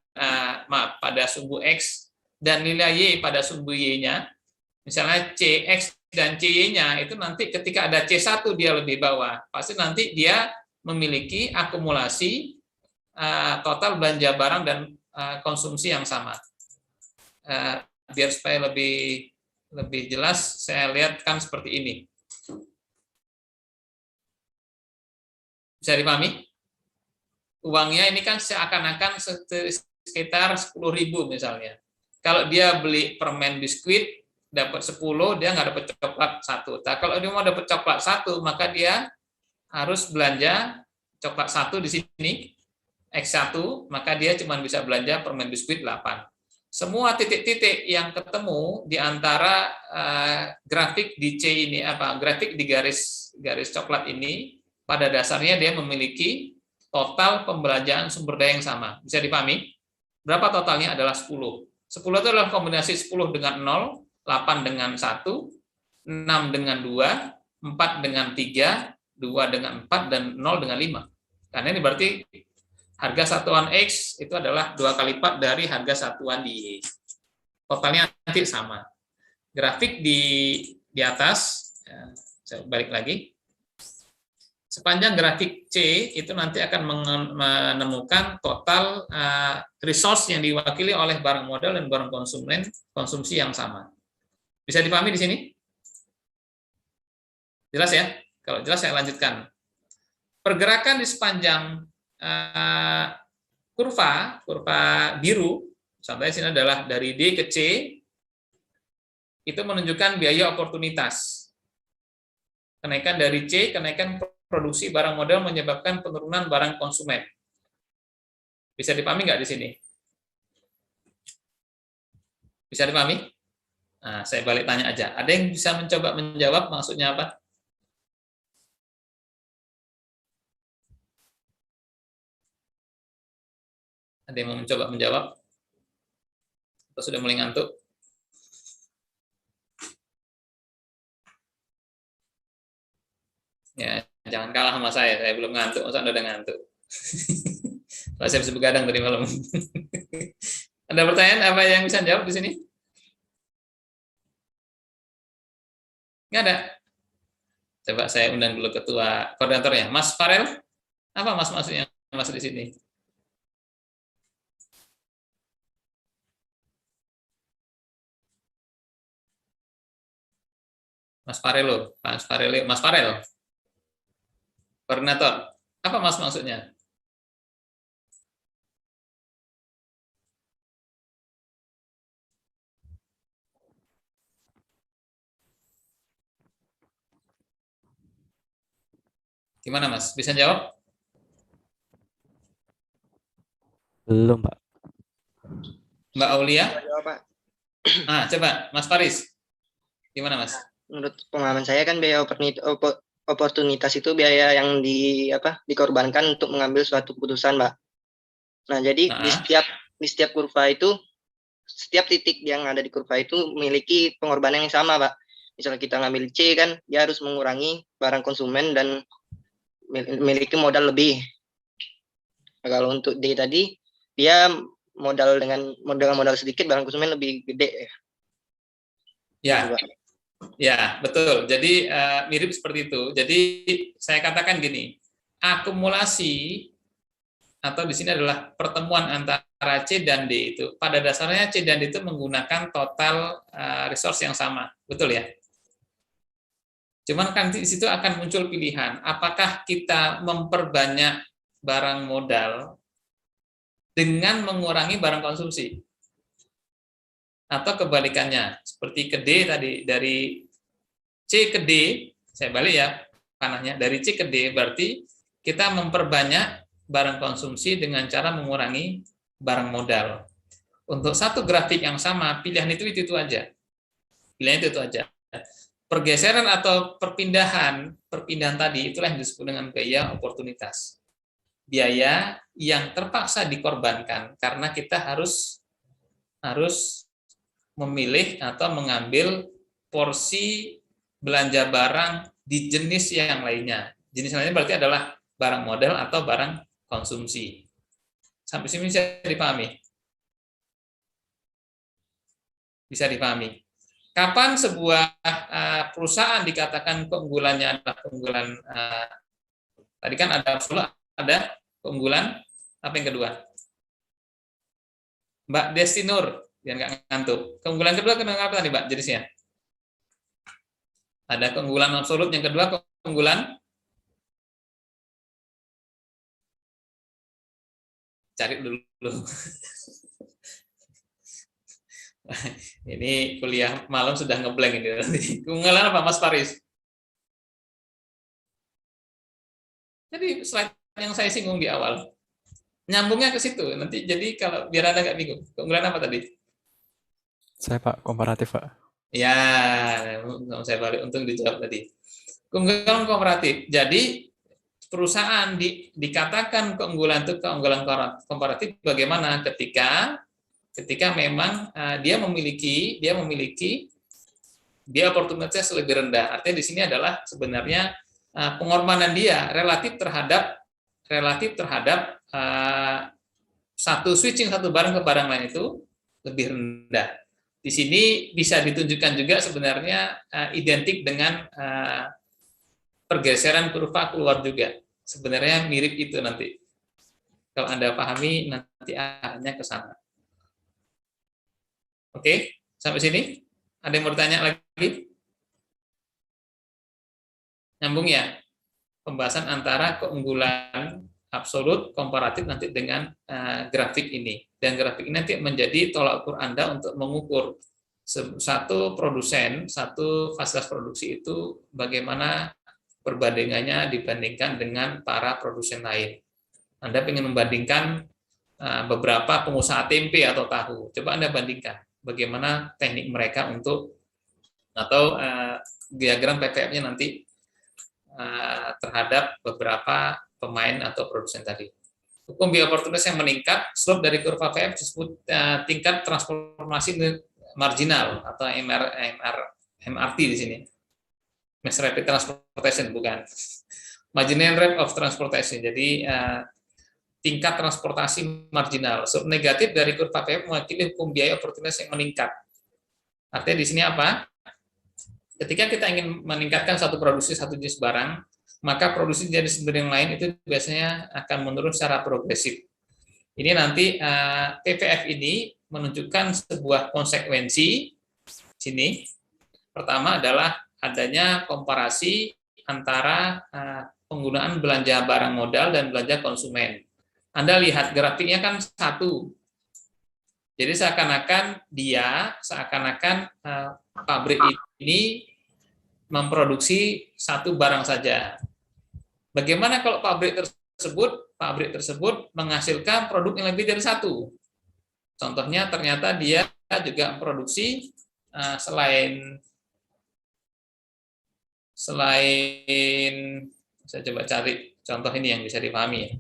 pada sumbu X dan nilai Y pada sumbu Y-nya, misalnya CX dan CY-nya, itu nanti ketika ada C1 dia lebih bawah, pasti nanti dia memiliki akumulasi total belanja barang dan konsumsi yang sama. Biar supaya lebih jelas, saya lihatkan seperti ini. Bisa dipahami? Uangnya ini kan seakan-akan sekitar 10.000 misalnya. Kalau dia beli permen biskuit dapat 10, dia nggak dapat coklat 1. Nah, kalau dia mau dapat coklat 1, maka dia harus belanja coklat 1 di sini, X1, maka dia cuma bisa belanja permen biskuit 8. Semua titik-titik yang ketemu di antara grafik di C ini, grafik di garis coklat ini, pada dasarnya dia memiliki total pembelanjaan sumber daya yang sama. Bisa dipahami? Berapa totalnya? Adalah 10. 10 itu adalah kombinasi 10 dengan 0, 8 dengan 1, 6 dengan 2, 4 dengan 3, 2 dengan 4, dan 0 dengan 5. Karena ini berarti harga satuan X itu adalah 2 kali lipat dari harga satuan di Y. Totalnya nanti sama. Grafik di atas, ya, saya balik lagi. Sepanjang grafik C itu nanti akan menemukan total resource yang diwakili oleh barang modal dan barang konsumsi yang sama. Bisa dipahami di sini? Jelas ya? Kalau jelas saya lanjutkan. Pergerakan di sepanjang kurva biru, contohnya sini adalah dari D ke C, itu menunjukkan biaya oportunitas. Kenaikan dari C, kenaikan produksi barang modal menyebabkan penurunan barang konsumen. Bisa dipahami nggak di sini? Bisa dipahami? Nah, saya balik tanya aja. Ada yang bisa mencoba menjawab maksudnya apa? Ada yang mau mencoba menjawab? Atau sudah mulai ngantuk? Ya, jangan kalah sama saya belum ngantuk, masa Anda udah ngantuk? Saya bisa begadang tadi malam. Ada pertanyaan apa yang bisa jawab di sini? Nggak ada? Coba saya undang dulu ketua koordinatornya, Mas Farel. Apa Mas maksudnya Mas di sini? Mas Farel, Mas Farel. Koordinator. Apa Mas maksudnya? Gimana Mas? Bisa jawab? Belum, Pak. Mbak Aulia? Jawab, Pak. Coba Mas Faris. Gimana Mas? Menurut pengalaman saya kan biaya oportunitas itu biaya yang dikorbankan untuk mengambil suatu keputusan, Pak. Nah, jadi di setiap kurva itu, setiap titik yang ada di kurva itu memiliki pengorbanan yang sama, Pak. Misalnya kita ngambil C kan, dia harus mengurangi barang konsumen dan memiliki modal lebih. Nah, kalau untuk D tadi, dia dengan modal sedikit, barang konsumen lebih gede. Ya. Ya, betul. Jadi mirip seperti itu. Jadi saya katakan gini, akumulasi atau di sini adalah pertemuan antara C dan D itu. Pada dasarnya C dan D itu menggunakan total resource yang sama, betul ya? Cuman kan di situ akan muncul pilihan, apakah kita memperbanyak barang modal dengan mengurangi barang konsumsi? Atau kebalikannya, seperti ke D tadi, dari C ke D, saya balik ya panahnya, dari C ke D berarti kita memperbanyak barang konsumsi dengan cara mengurangi barang modal. Untuk satu grafik yang sama, pilihan itu aja. Pilihan itu aja. Pergeseran atau perpindahan tadi itulah yang disebut dengan biaya oportunitas. Biaya yang terpaksa dikorbankan karena kita harus memilih atau mengambil porsi belanja barang di jenis yang lainnya. Jenis lainnya berarti adalah barang modal atau barang konsumsi. Sampai sini bisa dipahami? Bisa dipahami. Kapan sebuah perusahaan dikatakan keunggulannya adalah keunggulan, tadi kan ada keunggulan, apa yang kedua? Mbak Destinur, biar nggak ngantuk. Keunggulan kedua kenapa tadi, Mbak, jenisnya? Ada keunggulan absolut, yang kedua keunggulan, cari dulu. Ini kuliah malam sudah ngeblank ini. Keunggulan apa, Mas Faris? Jadi slide yang saya singgung di awal, nyambungnya ke situ. Nanti jadi kalau biar Anda nggak bingung, keunggulan apa tadi? Saya Pak, komparatif Pak. Ya, saya balik, untung dijawab tadi. Keunggulan komparatif. Jadi perusahaan dikatakan keunggulan itu keunggulan komparatif bagaimana ketika memang dia memiliki oportunitas lebih rendah. Artinya di sini adalah sebenarnya pengorbanan dia relatif terhadap switching satu barang ke barang lain itu lebih rendah. Di sini bisa ditunjukkan juga sebenarnya identik dengan pergeseran kurva keluar juga. Sebenarnya mirip itu nanti. Kalau Anda pahami nanti arahnya ke sana. Oke, sampai sini. Ada yang mau bertanya lagi? Nyambung ya? Pembahasan antara keunggulan absolut komparatif nanti dengan grafik ini. Dan grafik ini nanti menjadi tolak ukur Anda untuk mengukur satu produsen, satu fasilitas produksi itu bagaimana perbandingannya dibandingkan dengan para produsen lain. Anda ingin membandingkan beberapa pengusaha tempe atau tahu. Coba Anda bandingkan bagaimana teknik mereka atau diagram PVF-nya nanti terhadap beberapa pemain atau produsen tadi. Hukum biaya oportunitas yang meningkat, slope dari kurva PVF disebut tingkat transformasi marginal atau MRT di sini. Mass Rapid Transportation, bukan. Marginal Rate of Transportation. Jadi tingkat transportasi marginal. Slope negatif dari kurva PVF mewakili hukum biaya oportunitas yang meningkat. Artinya di sini apa? Ketika kita ingin meningkatkan satu produksi satu jenis barang, maka produksi jenis barang yang lain itu biasanya akan menurun secara progresif. Ini nanti PVF ini menunjukkan sebuah konsekuensi. Sini pertama adalah adanya komparasi antara penggunaan belanja barang modal dan belanja konsumen. Anda lihat grafiknya kan satu. Jadi seakan-akan pabrik ini memproduksi satu barang saja. Bagaimana kalau pabrik tersebut menghasilkan produk yang lebih dari satu? Contohnya ternyata dia juga memproduksi selain saya coba cari contoh ini yang bisa dipahami ya.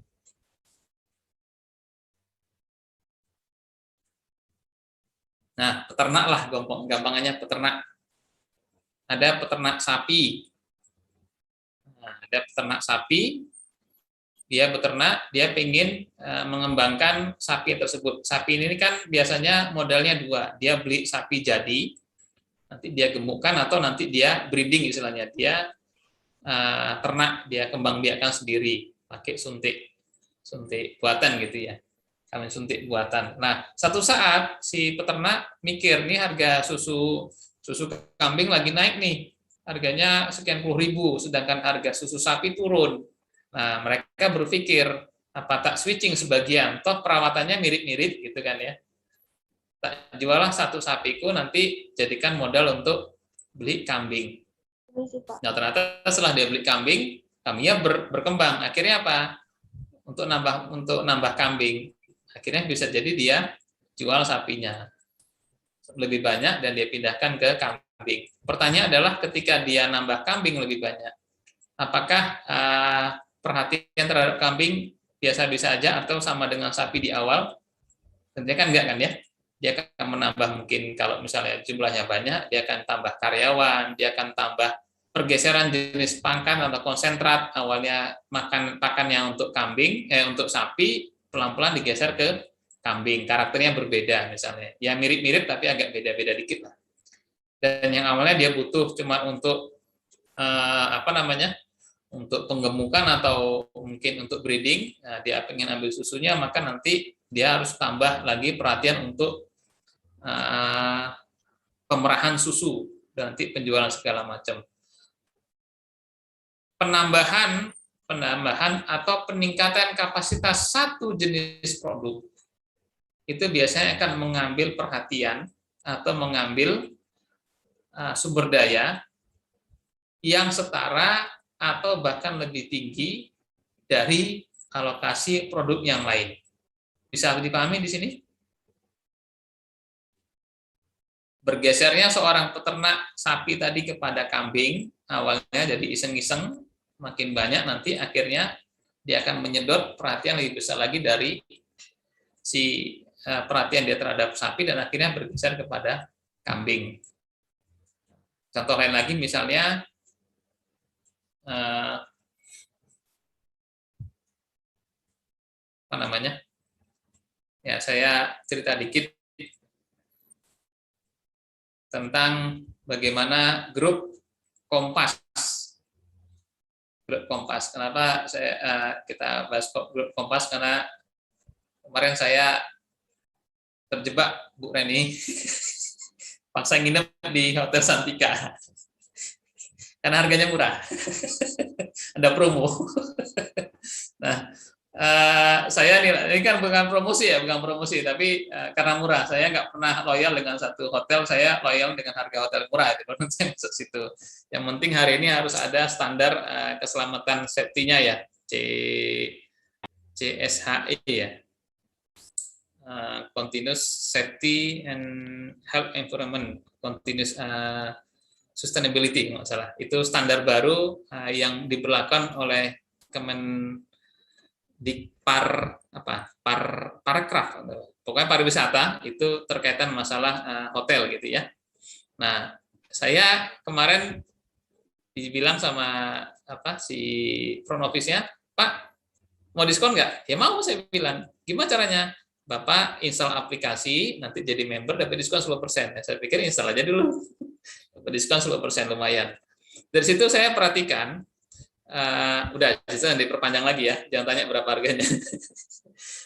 Nah, peternak lah, gampangannya peternak. Ada peternak sapi. Nah, ada peternak sapi, dia beternak, dia ingin mengembangkan sapi tersebut. Sapi ini kan biasanya modalnya dua. Dia beli sapi jadi, nanti dia gemukkan atau nanti dia breeding istilahnya. Dia ternak, dia kembang biakan sendiri, pakai suntik buatan gitu ya. Kami suntik buatan. Nah, satu saat si peternak mikir, nih harga susu kambing lagi naik nih, harganya sekian puluh ribu, sedangkan harga susu sapi turun. Nah, mereka berpikir, apa tak switching sebagian, toh perawatannya mirip-mirip gitu kan ya. Tak jualah satu sapiku, nanti jadikan modal untuk beli kambing. Nah, ternyata setelah dia beli kambingnya berkembang. Akhirnya apa? Untuk nambah kambing, akhirnya bisa jadi dia jual sapinya lebih banyak dan dia pindahkan ke kambing. Pertanyaan adalah ketika dia nambah kambing lebih banyak, apakah perhatian terhadap kambing biasa-biasa aja atau sama dengan sapi di awal? Tentunya kan enggak kan ya. Dia akan menambah, mungkin kalau misalnya jumlahnya banyak, dia akan tambah karyawan, dia akan tambah pergeseran jenis pakan atau konsentrat. Awalnya pakannya untuk kambing, untuk sapi, pelan-pelan digeser ke kambing. Karakternya berbeda misalnya. Ya mirip-mirip tapi agak beda-beda dikit lah. Dan yang awalnya dia butuh cuma untuk untuk penggemukan atau mungkin untuk breeding, nah, dia pengen ambil susunya, maka nanti dia harus tambah lagi perhatian untuk pemerahan susu, dan nanti penjualan segala macam. Penambahan atau peningkatan kapasitas satu jenis produk itu biasanya akan mengambil perhatian atau mengambil sumber daya yang setara atau bahkan lebih tinggi dari alokasi produk yang lain. Bisa dipahami di sini? Bergesernya seorang peternak sapi tadi kepada kambing, awalnya jadi iseng-iseng, makin banyak nanti akhirnya dia akan menyedot perhatian lebih besar lagi dari si perhatian dia terhadap sapi, dan akhirnya bergeser kepada kambing. Contoh lain lagi misalnya ya saya cerita dikit tentang bagaimana grup Kompas. Grup Kompas. Kenapa kita bahas grup Kompas? Karena kemarin saya terjebak, Bu Reni, paksa nginep di Hotel Santika. Karena harganya murah. Ada promo. Nah, saya ini kan bukan promosi ya, tapi karena murah. Saya nggak pernah loyal dengan satu hotel, saya loyal dengan harga hotel murah. Baru saya masuk situ. Yang penting hari ini harus ada standar keselamatan safety-nya ya, CSHE ya, Continuous Safety and Health Environment, Continuous Sustainability nggak salah. Itu standar baru yang diberlakukan oleh Parekraf, pokoknya pariwisata, itu terkaitan masalah hotel gitu ya. Nah, saya kemarin dibilang sama si front office-nya, Pak, mau diskon nggak? Ya mau, saya bilang. Gimana caranya? Bapak install aplikasi, nanti jadi member dapat diskon 10%. Saya pikir install aja dulu. Dapat diskon 10%, lumayan. Dari situ saya perhatikan, udah, jangan diperpanjang lagi ya, jangan tanya berapa harganya.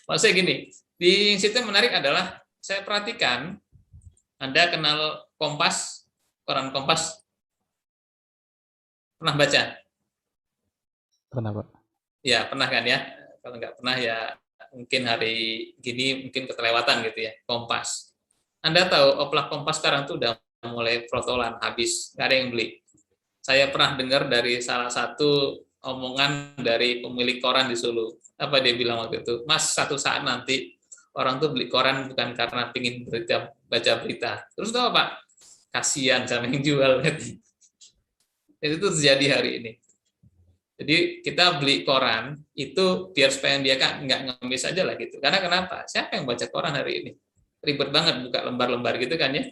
Maksudnya gini, di situ menarik adalah saya perhatikan, Anda kenal Kompas, koran Kompas, pernah baca? Pernah, Pak. Ya, pernah kan ya? Kalau nggak pernah ya mungkin hari gini mungkin keterlewatan gitu ya, Kompas. Anda tahu oplak Kompas sekarang tuh udah mulai protolan, habis, nggak ada yang beli. Saya pernah dengar dari salah satu omongan dari pemilik koran di Solo. Apa dia bilang waktu itu? Mas, satu saat nanti orang tuh beli koran bukan karena pingin baca berita. Terus tahu Pak? Kasihan sama yang jual. Itu terjadi hari ini. Jadi kita beli koran itu biar supaya dia kan nggak ngemis aja lah gitu. Karena kenapa? Siapa yang baca koran hari ini? Ribet banget buka lembar-lembar gitu kan ya.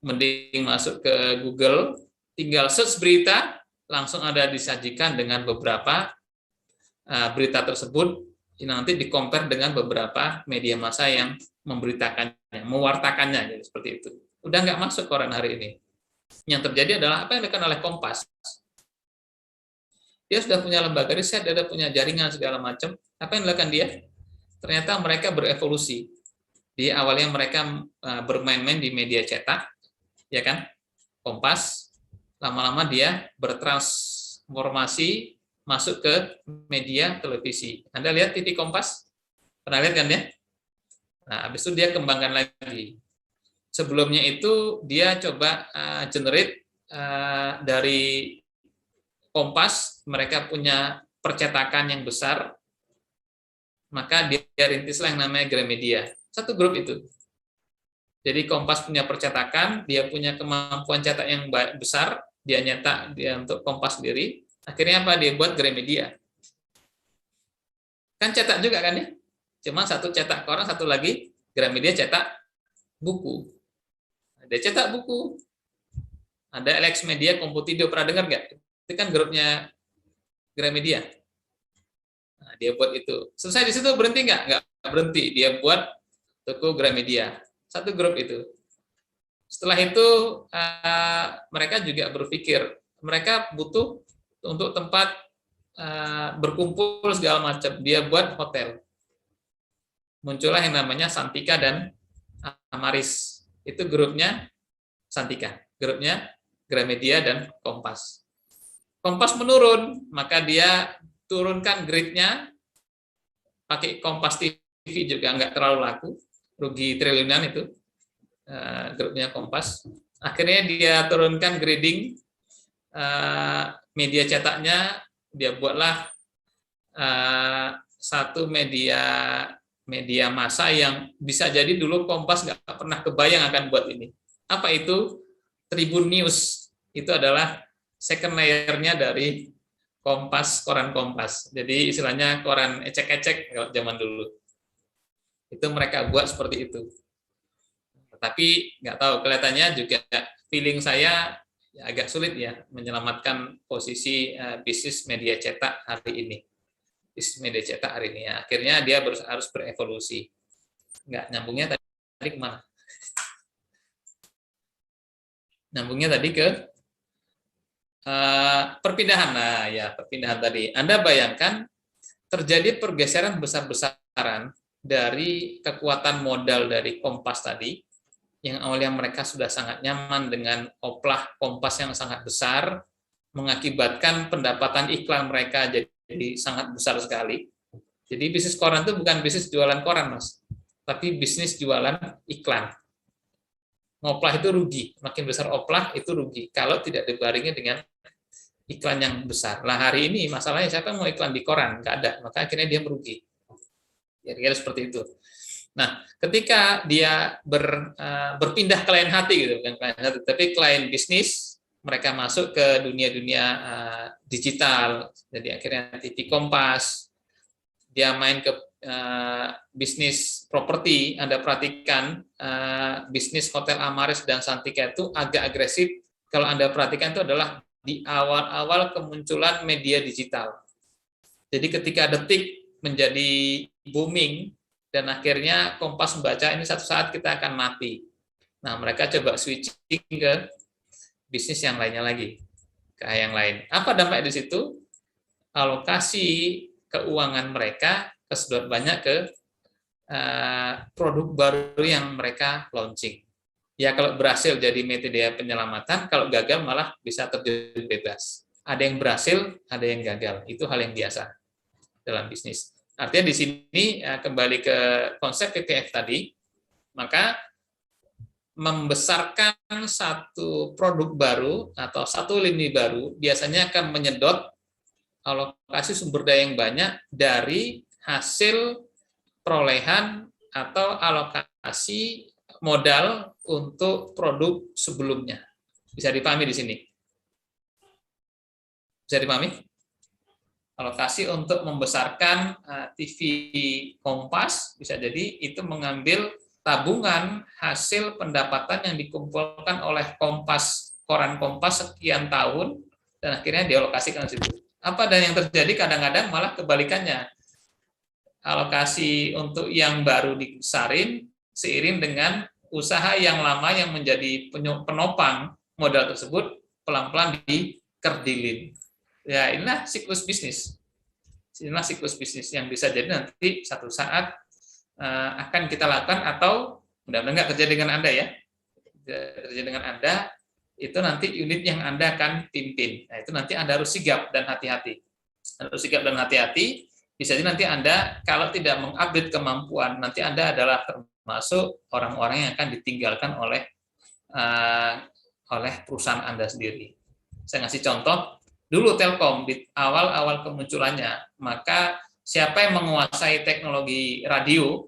Mending masuk ke Google, tinggal search berita, langsung ada disajikan dengan beberapa berita tersebut, nanti di-compare dengan beberapa media massa yang memberitakannya, mewartakannya, gitu, seperti itu. Udah nggak masuk koran hari ini. Yang terjadi adalah apa yang dilakukan oleh Kompas. Dia sudah punya lembaga riset, dia sudah punya jaringan segala macam. Apa yang dilakukan dia? Ternyata mereka berevolusi. Di awalnya mereka bermain-main di media cetak, ya kan? Kompas, lama-lama dia bertransformasi masuk ke media televisi. Anda lihat TV Kompas? Pernah lihat kan ya? Nah, habis itu dia kembangkan lagi. Sebelumnya itu dia coba generate dari Kompas, mereka punya percetakan yang besar, maka dia rintislah yang namanya Gramedia. Satu grup itu. Jadi Kompas punya percetakan, dia punya kemampuan cetak yang besar, dia nyetak dia untuk Kompas sendiri. Akhirnya apa? Dia buat Gramedia. Kan cetak juga kan ya? Cuma satu cetak koran, satu lagi Gramedia cetak buku. Dia cetak buku. Ada Alex Media, Komputido, pernah dengar nggak? Itu kan grupnya Gramedia. Nah, dia buat itu. Selesai di situ berhenti nggak? Nggak berhenti. Dia buat toko Gramedia. Satu grup itu. Setelah itu mereka juga berpikir mereka butuh untuk tempat berkumpul segala macam. Dia buat hotel. Muncullah yang namanya Santika dan Amaris. Itu grupnya Santika. Grupnya Gramedia dan Kompas. Kompas menurun, maka dia turunkan grade-nya. Pakai Kompas TV juga nggak terlalu laku. Rugi triliunan itu grupnya Kompas. Akhirnya dia turunkan grading media cetaknya, dia buatlah satu media massa yang bisa jadi dulu Kompas nggak pernah kebayang akan buat ini. Apa itu? Tribun News. Itu adalah second layer-nya dari Kompas, koran Kompas. Jadi istilahnya koran ecek-ecek kalau zaman dulu. Itu mereka buat seperti itu. Tapi nggak tahu, kelihatannya juga feeling saya ya agak sulit ya menyelamatkan posisi bisnis media cetak hari ini. Bisnis media cetak hari ini. Ya. Akhirnya dia harus berevolusi. Nggak nyambungnya tadi kemana? Nyambungnya tadi ke perpindahan. Nah ya, perpindahan tadi. Anda bayangkan terjadi pergeseran besar-besaran dari kekuatan modal dari Kompas tadi, yang awalnya mereka sudah sangat nyaman dengan oplah Kompas yang sangat besar, mengakibatkan pendapatan iklan mereka jadi sangat besar sekali. Jadi bisnis koran itu bukan bisnis jualan koran, Mas, tapi bisnis jualan iklan. Oplah itu rugi, makin besar oplah itu rugi, kalau tidak dibarengi dengan iklan yang besar. Nah hari ini masalahnya siapa yang mau iklan di koran? Nggak ada, maka akhirnya dia merugi. Kira-kira seperti itu. Nah, ketika dia berpindah ke lain hati gitu, bukan klien hati, tapi klien bisnis, mereka masuk ke dunia-dunia digital. Jadi akhirnya TV Kompas, dia main ke bisnis properti. Anda perhatikan bisnis Hotel Amaris dan Santika itu agak agresif. Kalau Anda perhatikan itu adalah di awal-awal kemunculan media digital. Jadi ketika Detik menjadi booming, dan akhirnya Kompas membaca ini satu saat kita akan mati. Nah, mereka coba switching ke bisnis yang lainnya lagi, ke yang lain. Apa dampak di situ? Alokasi keuangan mereka kesedot banyak ke produk baru yang mereka launching. Ya, kalau berhasil jadi metode penyelamatan, kalau gagal malah bisa terjun bebas. Ada yang berhasil, ada yang gagal. Itu hal yang biasa dalam bisnis. Artinya di sini kembali ke konsep PPF tadi, maka membesarkan satu produk baru atau satu lini baru biasanya akan menyedot alokasi sumber daya yang banyak dari hasil perolehan atau alokasi modal untuk produk sebelumnya. Bisa dipahami di sini? Bisa dipahami? Alokasi untuk membesarkan TV Kompas bisa jadi itu mengambil tabungan hasil pendapatan yang dikumpulkan oleh Kompas, koran Kompas sekian tahun, dan akhirnya dialokasikan ke situ. Apa dan yang terjadi kadang-kadang malah kebalikannya. Alokasi untuk yang baru dibesarin seiring dengan usaha yang lama yang menjadi penopang modal tersebut pelan-pelan dikerdilin. Ya, inilah siklus bisnis. Inilah siklus bisnis yang bisa jadi nanti satu saat akan kita lakukan, atau mudah-mudahan nggak terjadi dengan Anda ya. Terjadi dengan Anda, itu nanti unit yang Anda akan pimpin. Nah, itu nanti Anda harus sigap dan hati-hati. Harus sigap dan hati-hati. Bisa jadi nanti Anda kalau tidak mengupdate kemampuan, nanti Anda adalah termasuk orang-orang yang akan ditinggalkan oleh perusahaan Anda sendiri. Saya ngasih contoh. Dulu Telkom di awal-awal kemunculannya, maka siapa yang menguasai teknologi radio,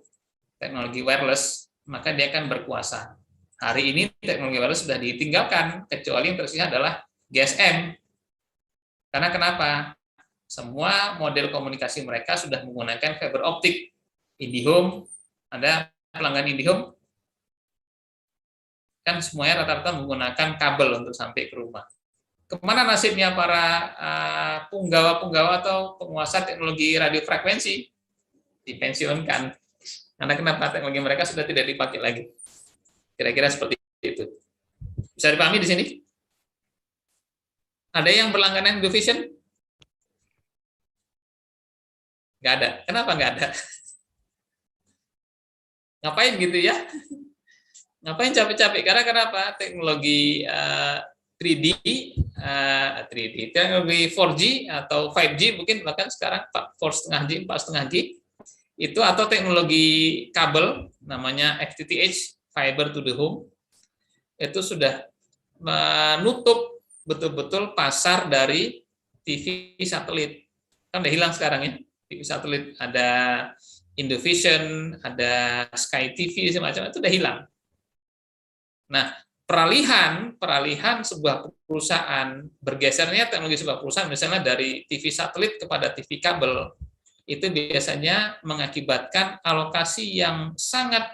teknologi wireless, maka dia akan berkuasa. Hari ini teknologi wireless sudah ditinggalkan, kecuali yang tersisa adalah GSM. Karena kenapa? Semua model komunikasi mereka sudah menggunakan fiber optik. IndiHome, ada pelanggan IndiHome? Kan semuanya rata-rata menggunakan kabel untuk sampai ke rumah. Kemana nasibnya para punggawa-punggawa atau penguasa teknologi radio frekuensi? Dipensiunkan. Karena kenapa? Teknologi mereka sudah tidak dipakai lagi. Kira-kira seperti itu. Bisa dipahami di sini? Ada yang berlangganan Indovision? Nggak ada. Kenapa nggak ada? Ngapain gitu ya? Ngapain capek-capek? Karena kenapa? Teknologi 3D, teknologi 4G atau 5G mungkin bahkan sekarang 4,5G, 4,5G itu, atau teknologi kabel namanya FTTH, fiber to the home, itu sudah menutup betul-betul pasar dari TV satelit. Kan udah hilang sekarang ya, TV satelit, ada Indovision, ada Sky TV, semacam itu udah hilang. Nah, peralihan sebuah perusahaan, bergesernya teknologi sebuah perusahaan misalnya dari TV satelit kepada TV kabel, itu biasanya mengakibatkan alokasi yang sangat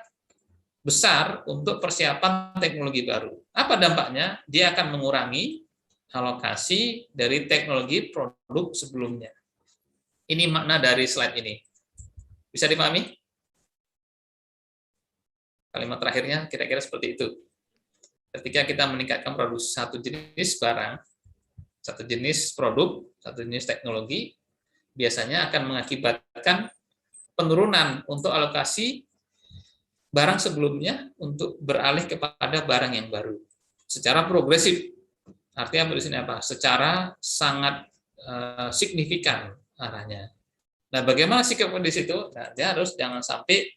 besar untuk persiapan teknologi baru. Apa dampaknya? Dia akan mengurangi alokasi dari teknologi produk sebelumnya. Ini makna dari slide ini. Bisa dipahami? Kalimat terakhirnya kira-kira seperti itu. Ketika kita meningkatkan produksi satu jenis barang, satu jenis produk, satu jenis teknologi, biasanya akan mengakibatkan penurunan untuk alokasi barang sebelumnya untuk beralih kepada barang yang baru. Secara progresif. Artinya di sini apa? Secara sangat signifikan arahnya. Nah, bagaimana sikap di situ? Nah, dia harus jangan sampai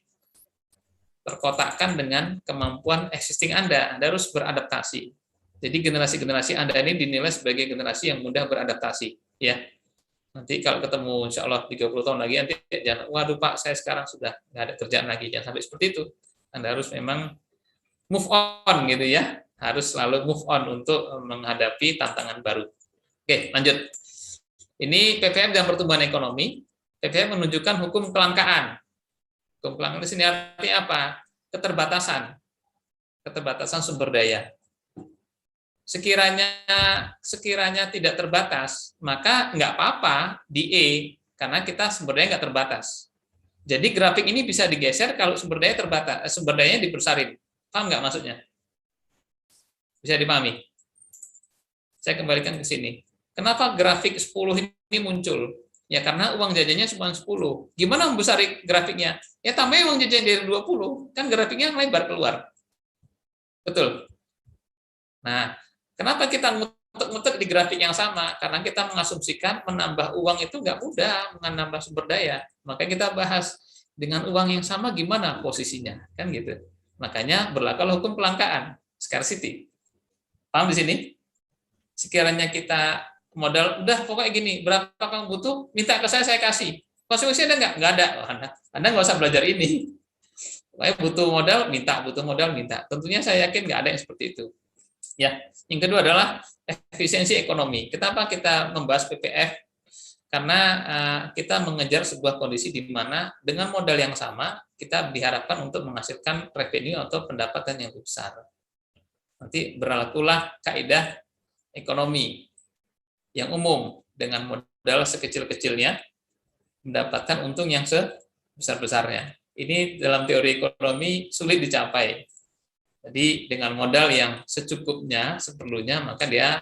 terkotakkan dengan kemampuan existing Anda. Anda harus beradaptasi. Jadi generasi-generasi Anda ini dinilai sebagai generasi yang mudah beradaptasi. Ya. Nanti kalau ketemu insya Allah 30 tahun lagi, nanti jangan, waduh Pak, saya sekarang sudah nggak ada kerjaan lagi. Jangan sampai seperti itu. Anda harus memang move on gitu ya. Harus selalu move on untuk menghadapi tantangan baru. Oke, lanjut. Ini PPM dan pertumbuhan ekonomi. PPM menunjukkan hukum kelangkaan. Hukum kelangkaan di sini artinya apa? Keterbatasan sumber daya. Sekiranya tidak terbatas, maka nggak apa-apa di E, karena kita sumber daya nggak terbatas. Jadi grafik ini bisa digeser kalau sumber daya terbatas, sumber dayanya dibesarin. Paham nggak maksudnya? Bisa dipahami? Saya kembalikan ke sini. Kenapa grafik 10 ini muncul? Ya karena uang jajannya cuma 10. Gimana membesari grafiknya? Ya tambah uang jajan dari 20. Kan grafiknya lebar keluar. Betul. Nah, kenapa kita ngutek-ngutek di grafik yang sama? Karena kita mengasumsikan menambah uang itu nggak mudah, menambah sumber daya. Maka kita bahas dengan uang yang sama gimana posisinya, kan gitu. Makanya berlakulah hukum kelangkaan, scarcity. Paham di sini? Sekiranya kita modal, udah pokoknya gini, berapa kamu butuh, minta ke saya kasih. Konsumsi ada nggak? Nggak ada. Anda nggak usah belajar ini. Pokoknya butuh modal, minta. Tentunya saya yakin nggak ada yang seperti itu. Ya, yang kedua adalah efisiensi ekonomi. Kenapa kita membahas PPF? Karena kita mengejar sebuah kondisi di mana dengan modal yang sama, kita diharapkan untuk menghasilkan revenue atau pendapatan yang besar. Nanti berlakulah kaidah ekonomi yang umum, dengan modal sekecil-kecilnya mendapatkan untung yang sebesar-besarnya. Ini dalam teori ekonomi sulit dicapai. Jadi dengan modal yang secukupnya, seperlunya, maka dia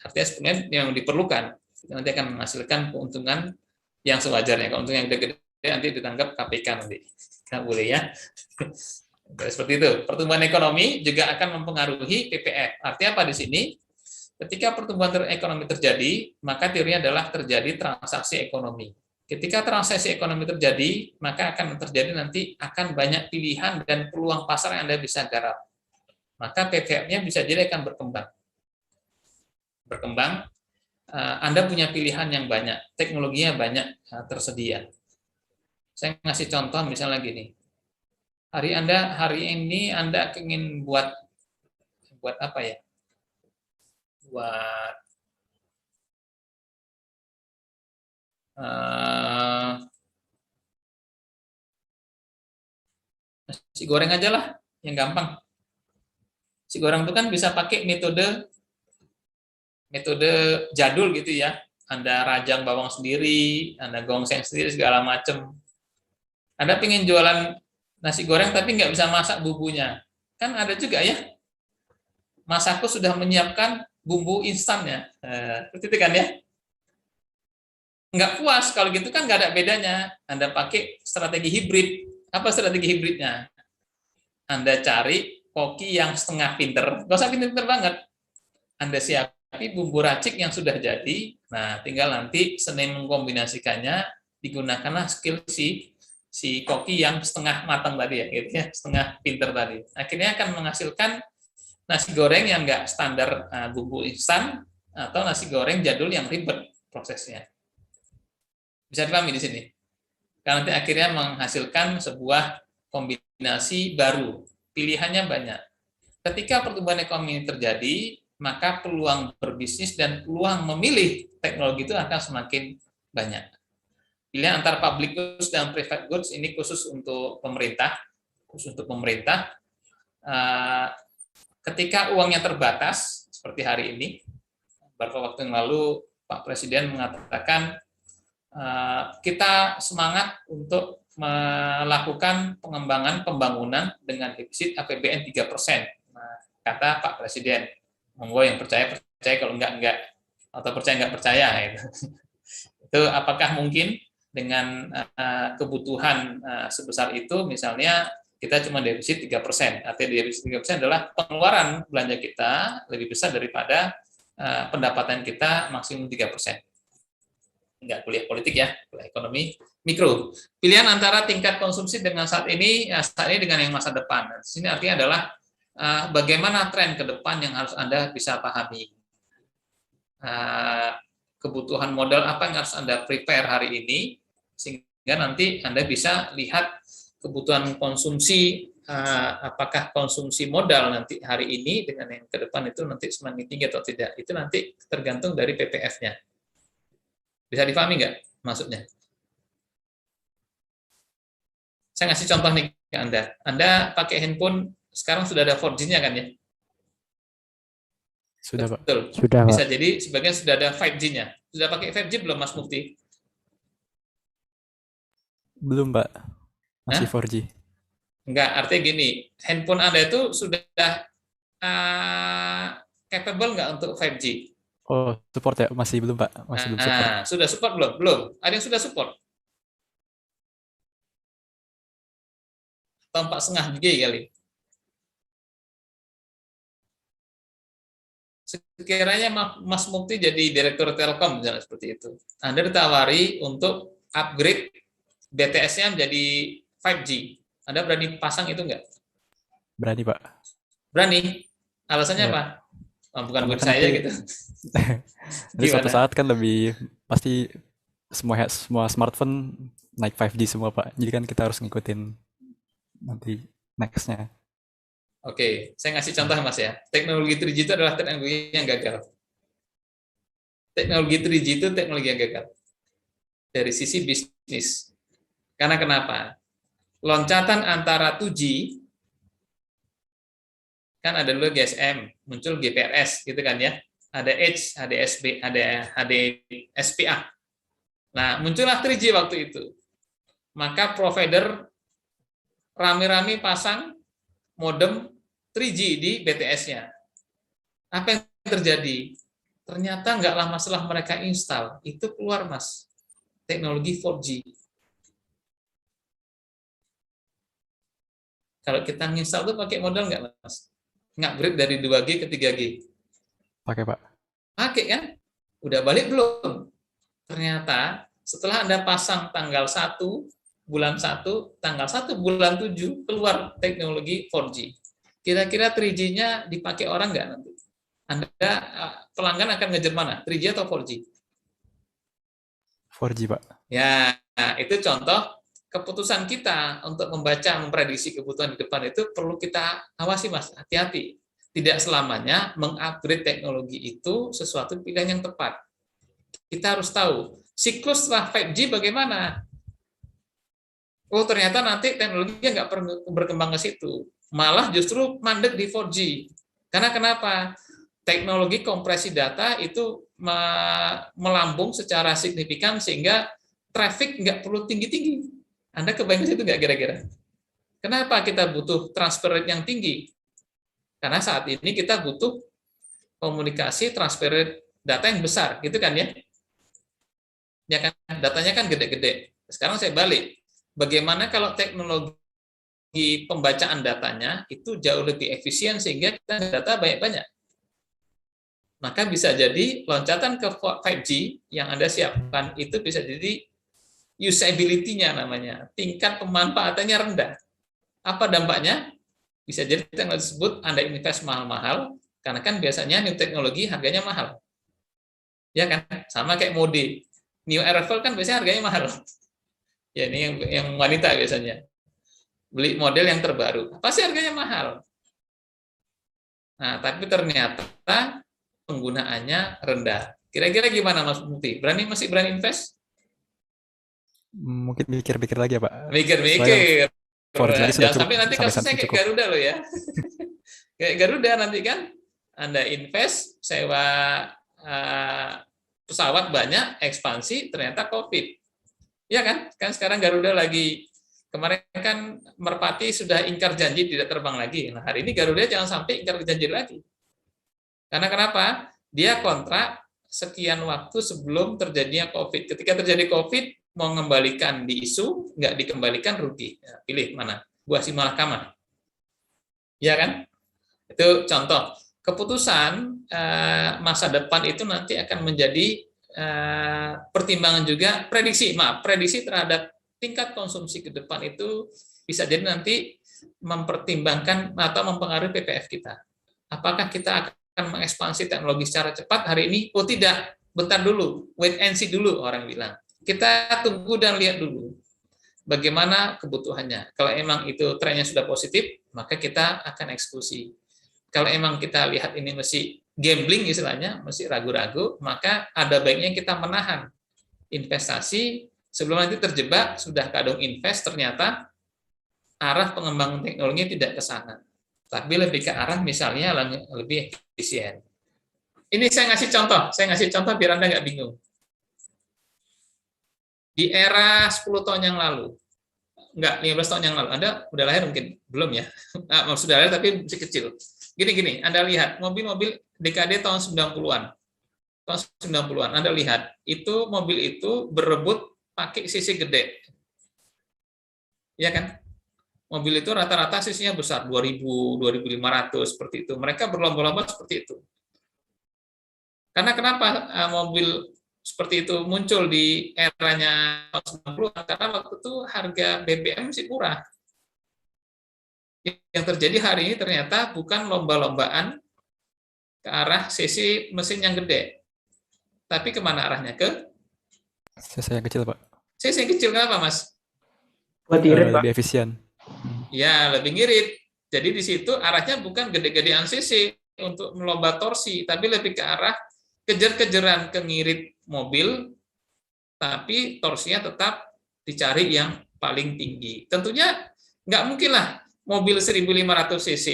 artinya sebenarnya yang diperlukan. Nanti akan menghasilkan keuntungan yang sewajarnya. Keuntungan yang gede nanti ditangkap KPK nanti. Nggak boleh ya. Seperti itu. Pertumbuhan ekonomi juga akan mempengaruhi PPF. Artinya apa di sini? Ketika pertumbuhan ekonomi terjadi, maka teorinya adalah terjadi transaksi ekonomi. Ketika transaksi ekonomi terjadi, maka akan terjadi nanti akan banyak pilihan dan peluang pasar yang Anda bisa garap. Maka PPF-nya bisa jadi akan berkembang. Anda punya pilihan yang banyak, teknologinya banyak tersedia. Saya ngasih contoh misalnya gini. Hari ini Anda ingin buat apa ya? Buat nasi goreng aja lah, yang gampang. Nasi goreng itu kan bisa pakai metode jadul gitu ya. Anda rajang bawang sendiri, Anda gongseng sendiri segala macam. Anda pengen jualan nasi goreng tapi nggak bisa masak bumbunya. Kan ada juga ya. Masako sudah menyiapkan bumbu instannya. Seperti itu kan ya. Nggak puas, kalau gitu kan nggak ada bedanya. Anda pakai strategi hibrid. Apa strategi hibridnya? Anda cari koki yang setengah pinter. Nggak usah pinter-pinter banget. Anda siapi bumbu racik yang sudah jadi. Nah, tinggal nanti Senin mengkombinasikannya, digunakanlah skill si koki yang setengah matang tadi ya, gitu ya, setengah pinter tadi. Akhirnya akan menghasilkan nasi goreng yang nggak standar bumbu instan atau nasi goreng jadul yang ribet prosesnya. Bisa dipahami di sini. Karena nanti akhirnya menghasilkan sebuah kombinasi baru. Pilihannya banyak. Ketika pertumbuhan ekonomi terjadi, maka peluang berbisnis dan peluang memilih teknologi itu akan semakin banyak. Pilihan antara public goods dan private goods ini khusus untuk pemerintah. Ketika uangnya terbatas, seperti hari ini, beberapa waktu yang lalu Pak Presiden mengatakan kita semangat untuk melakukan pengembangan pembangunan dengan defisit APBN 3%. Nah, kata Pak Presiden, monggo yang percaya, kalau enggak, atau percaya nggak percaya. Gitu. Itu apakah mungkin dengan kebutuhan sebesar itu, misalnya kita cuma defisit 3%. Artinya defisit 3% adalah pengeluaran belanja kita lebih besar daripada pendapatan kita maksimum 3%. Enggak kuliah politik ya, kuliah ekonomi mikro. Pilihan antara tingkat konsumsi dengan saat ini dengan yang masa depan. Di sini artinya adalah bagaimana tren ke depan yang harus Anda bisa pahami. Kebutuhan modal apa yang harus Anda prepare hari ini, sehingga nanti Anda bisa lihat kebutuhan konsumsi, apakah konsumsi modal nanti hari ini dengan yang ke depan itu nanti semakin tinggi atau tidak. Itu nanti tergantung dari PPF-nya. Bisa dipahami nggak maksudnya? Saya ngasih contoh nih ke Anda. Anda pakai handphone, sekarang sudah ada 4G-nya kan ya? Sudah, Pak. Betul. Sudah, Bisa Pak. jadi sebagian sudah ada 5G-nya. Sudah pakai 5G belum, Mas Mufti? Belum, Pak. Masih Hah? 4G. Enggak, artinya gini, handphone Anda itu sudah capable nggak untuk 5G? Oh, support ya? Masih belum, Pak. Masih belum support. Sudah support belum? Belum. Ada yang sudah support? Atau 4,5 GB kali? Sekiranya Mas Mukti jadi direktur Telkom, misalnya seperti itu. Anda ditawari untuk upgrade BTS-nya menjadi 5G. Anda berani pasang itu enggak? Berani, Pak. Berani. Alasannya Ya. apa? Bukan buat Karena saya nanti- gitu. Jadi suatu Gimana? saat kan lebih pasti semua smartphone naik 5G semua, Pak. Jadi kan kita harus ngikutin nanti next-nya. Oke, saya ngasih contoh Mas ya. Teknologi 3G itu adalah teknologi yang gagal. Teknologi 3G itu teknologi yang gagal. Dari sisi bisnis. Karena kenapa? Loncatan antara 2G, kan ada dulu GSM, muncul GPRS, gitu kan ya. Ada Edge, ada SPA. Nah, muncullah 3G waktu itu. Maka provider rame-rame pasang modem 3G di BTS-nya. Apa yang terjadi? Ternyata nggak lama setelah mereka install, itu keluar, Mas, teknologi 4G. Kalau kita nginstal tuh pakai modal nggak, Mas? Nge-upgrade dari 2G ke 3G. Pakai, Pak. Pakai kan? Udah balik belum? Ternyata setelah Anda pasang tanggal 1 bulan 1, tanggal 1 bulan 7 keluar teknologi 4G. Kira-kira 3G-nya dipakai orang nggak nanti? Anda pelanggan akan ngejar mana? 3G atau 4G? 4G, Pak. Ya, nah, itu contoh keputusan kita untuk membaca, memprediksi kebutuhan di depan itu perlu kita awasi, Mas. Hati-hati. Tidak selamanya mengupgrade teknologi itu sesuatu pilihan yang tepat. Kita harus tahu, siklus setelah 5G bagaimana? Oh, ternyata nanti teknologinya nggak berkembang ke situ. Malah justru mandek di 4G. Karena kenapa? Teknologi kompresi data itu melambung secara signifikan sehingga traffic nggak perlu tinggi-tinggi. Anda kebayang itu nggak kira-kira? Kenapa kita butuh transfer rate yang tinggi? Karena saat ini kita butuh komunikasi transfer rate data yang besar, gitu kan ya? Ya kan, datanya kan gede-gede. Sekarang saya balik. Bagaimana kalau teknologi pembacaan datanya itu jauh lebih efisien sehingga kita data banyak-banyak? Maka bisa jadi loncatan ke 5G yang Anda siapkan itu bisa jadi usability-nya namanya, tingkat pemanfaatannya rendah. Apa dampaknya? Bisa jadi teknologi tersebut Anda invest mahal-mahal, karena kan biasanya new teknologi harganya mahal. Ya kan? Sama kayak mode. New arrival kan biasanya harganya mahal. Ya, ini yang wanita biasanya. Beli model yang terbaru. Pasti harganya mahal. Nah, tapi ternyata penggunaannya rendah. Kira-kira gimana Mas Mukti? Masih berani invest? Mungkin mikir-mikir lagi ya, Pak. Mikir-mikir. Jangan sampai nanti kasusnya kayak Garuda loh ya. Kayak Garuda nanti kan Anda invest, sewa pesawat banyak, ekspansi, ternyata COVID. Ya kan? Kan sekarang Garuda lagi, kemarin kan Merpati sudah ingkar janji tidak terbang lagi. Nah, hari ini Garuda jangan sampai ingkar janji lagi. Karena kenapa? Dia kontrak sekian waktu sebelum terjadinya COVID. Ketika terjadi COVID, mau mengembalikan di isu, nggak dikembalikan rugi. Ya, pilih mana? Buah si malakama. Ya kan? Itu contoh. Keputusan masa depan itu nanti akan menjadi pertimbangan juga prediksi terhadap tingkat konsumsi ke depan itu bisa jadi nanti mempertimbangkan atau mempengaruhi PPF kita. Apakah kita akan mengekspansi teknologi secara cepat hari ini? Oh tidak, bentar dulu, wait and see dulu orang bilang. Kita tunggu dan lihat dulu bagaimana kebutuhannya. Kalau emang itu trennya sudah positif, maka kita akan eksekusi. Kalau emang kita lihat ini masih gambling istilahnya, masih ragu-ragu, maka ada baiknya kita menahan investasi sebelum nanti terjebak, sudah kadung invest, ternyata arah pengembangan teknologi tidak ke sana. Tapi lebih ke arah misalnya lebih efisien. Ini saya ngasih contoh biar Anda nggak bingung. Di era 10 tahun yang lalu, enggak, 15 tahun yang lalu, Anda udah lahir mungkin? Belum ya? Sudah lahir tapi masih kecil. Gini, Anda lihat, mobil-mobil dekade tahun 90-an. Tahun 90-an, Anda lihat, itu mobil itu berebut pakai sisi gede. Iya kan? Mobil itu rata-rata sisinya besar, 2.000, 2.500, seperti itu. Mereka berlomba-lomba seperti itu. Karena kenapa mobil seperti itu muncul di eranya tahun 90-an? Karena waktu itu harga BBM masih murah. Yang terjadi hari ini ternyata bukan lomba-lombaan ke arah sisi mesin yang gede. Tapi kemana arahnya? Ke Sisi yang kecil, Pak. Sisi yang kecil, kenapa, Mas? Buat irit, Pak. Lebih efisien. Ya, lebih ngirit. Jadi di situ arahnya bukan gede-gedean sisi untuk melomba torsi, tapi lebih ke arah kejar-kejaran ke ngirit mobil, tapi torsinya tetap dicari yang paling tinggi. Tentunya nggak mungkin lah mobil 1.500 cc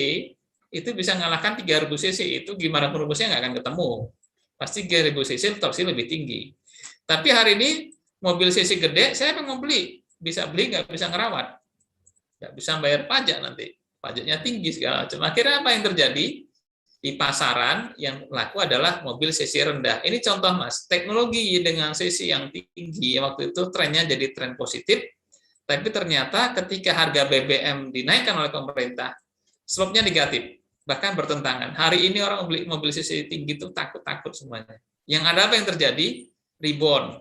itu bisa ngalahkan 3.000 cc. Itu gimana pun rumusnya nggak akan ketemu. Pasti 3.000 cc torsi lebih tinggi. Tapi hari ini mobil cc gede, saya mau beli. Bisa beli, nggak bisa ngerawat. Nggak bisa bayar pajak nanti. Pajaknya tinggi segala macam. Akhirnya apa yang terjadi? Di pasaran yang laku adalah mobil cc rendah. Ini contoh, Mas. Teknologi dengan cc yang tinggi, waktu itu trennya jadi tren positif. Tapi ternyata ketika harga BBM dinaikkan oleh pemerintah, slope-nya negatif, bahkan bertentangan. Hari ini orang beli mobil cc tinggi itu takut-takut semuanya. Yang ada apa yang terjadi? Rebound.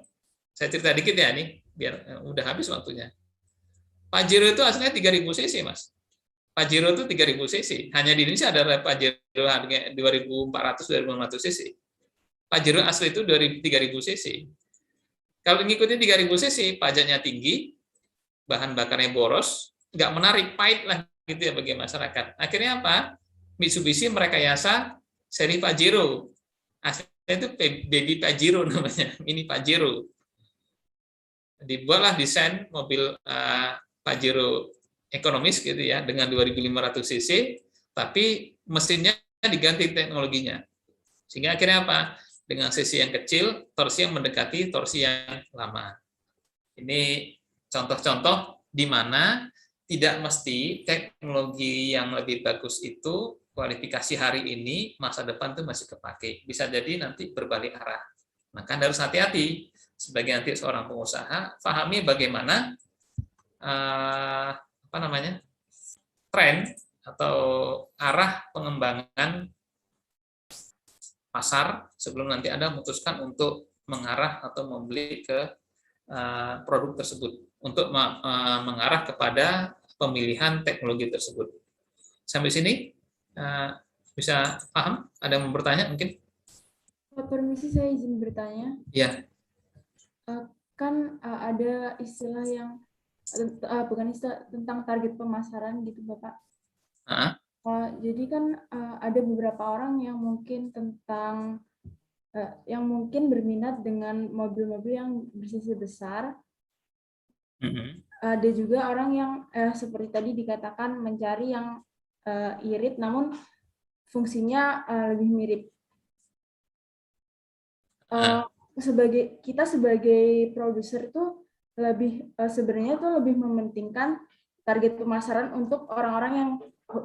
Saya cerita dikit ya nih, biar udah habis waktunya. Pajero itu aslinya 3.000 cc, Mas. Pajero itu 3.000 cc. Hanya di Indonesia ada Pajero harga 2.400, 2.500 cc. Pajero asli itu 3.000 cc. Kalau ngikutin 3.000 cc, pajaknya tinggi, bahan bakarnya boros, nggak menarik, pahit lah gitu ya bagi masyarakat. Akhirnya apa? Mitsubishi merekayasa seri Pajero. Aslinya itu Baby Pajero namanya, Mini Pajero. Dibuatlah desain mobil Pajero ekonomis gitu ya, dengan 2.500 cc, tapi mesinnya diganti teknologinya. Sehingga akhirnya apa? Dengan cc yang kecil, torsi yang mendekati torsi yang lama. Ini contoh-contoh di mana tidak mesti teknologi yang lebih bagus itu kualifikasi hari ini, masa depan itu masih kepake. Bisa jadi nanti berbalik arah. Maka harus hati-hati. Sebagai nanti seorang pengusaha, pahami bagaimana tren atau arah pengembangan pasar sebelum nanti Anda memutuskan untuk mengarah atau membeli ke produk tersebut, untuk mengarah kepada pemilihan teknologi tersebut. Sampai sini bisa paham? Ada yang mau bertanya mungkin? Permisi, saya izin bertanya. Ya. Kan ada istilah yang bukan istilah tentang target pemasaran gitu, Bapak. Jadi kan ada beberapa orang yang mungkin berminat dengan mobil-mobil yang bersisi besar. Ada juga orang yang seperti tadi dikatakan mencari yang irit namun fungsinya lebih mirip. Kita sebagai produser tuh sebenarnya tuh lebih mementingkan target pemasaran untuk orang-orang yang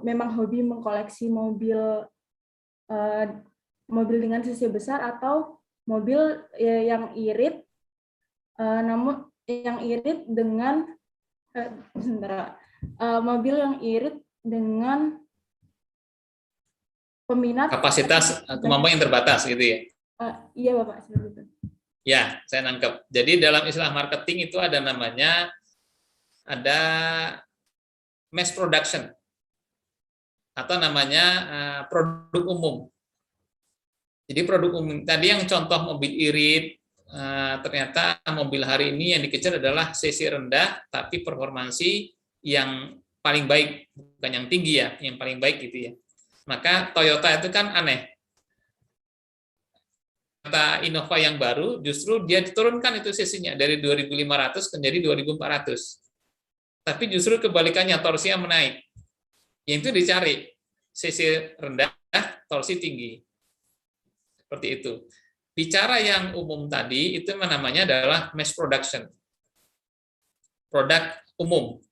memang hobi mengkoleksi mobil dengan cc besar atau mobil yang irit, namun yang irit dengan mobil yang irit dengan peminat kapasitas kemampuan yang terbatas gitu ya. Iya Bapak, seperti itu. Ya, saya nangkep. Jadi dalam istilah marketing itu ada namanya mass production atau namanya produk umum. Jadi produk umum tadi yang contoh mobil irit, ternyata mobil hari ini yang dikejar adalah cc rendah tapi performansi yang paling baik, bukan yang tinggi ya, yang paling baik gitu ya. Maka Toyota itu kan aneh. Toyota Innova yang baru justru dia diturunkan itu cc-nya dari 2.500 menjadi 2.400. Tapi justru kebalikannya, torsinya menaik. Yang itu dicari cc rendah, torsi tinggi. Seperti itu. Bicara yang umum tadi itu namanya adalah mass production. Produk umum.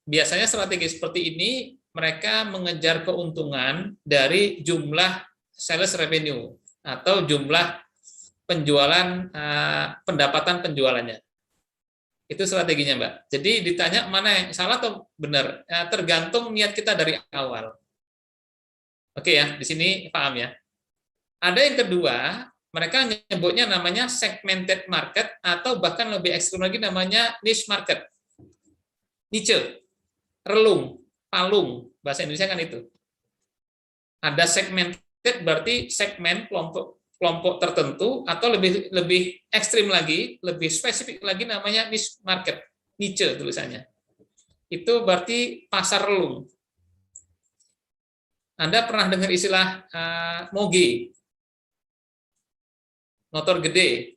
Biasanya strategi seperti ini mereka mengejar keuntungan dari jumlah sales revenue atau jumlah penjualan, pendapatan penjualannya. Itu strateginya, Mbak. Jadi ditanya mana yang salah atau benar, tergantung niat kita dari awal. Oke ya, di sini paham ya. Ada yang kedua, mereka menyebutnya namanya segmented market atau bahkan lebih ekstrim lagi namanya niche market. Niche, relung, palung, bahasa Indonesia kan itu. Ada segmented berarti segmen kelompok tertentu atau lebih ekstrim lagi, lebih spesifik lagi namanya niche market, niche tulisannya. Itu berarti pasar relung. Anda pernah dengar istilah moge, motor gede.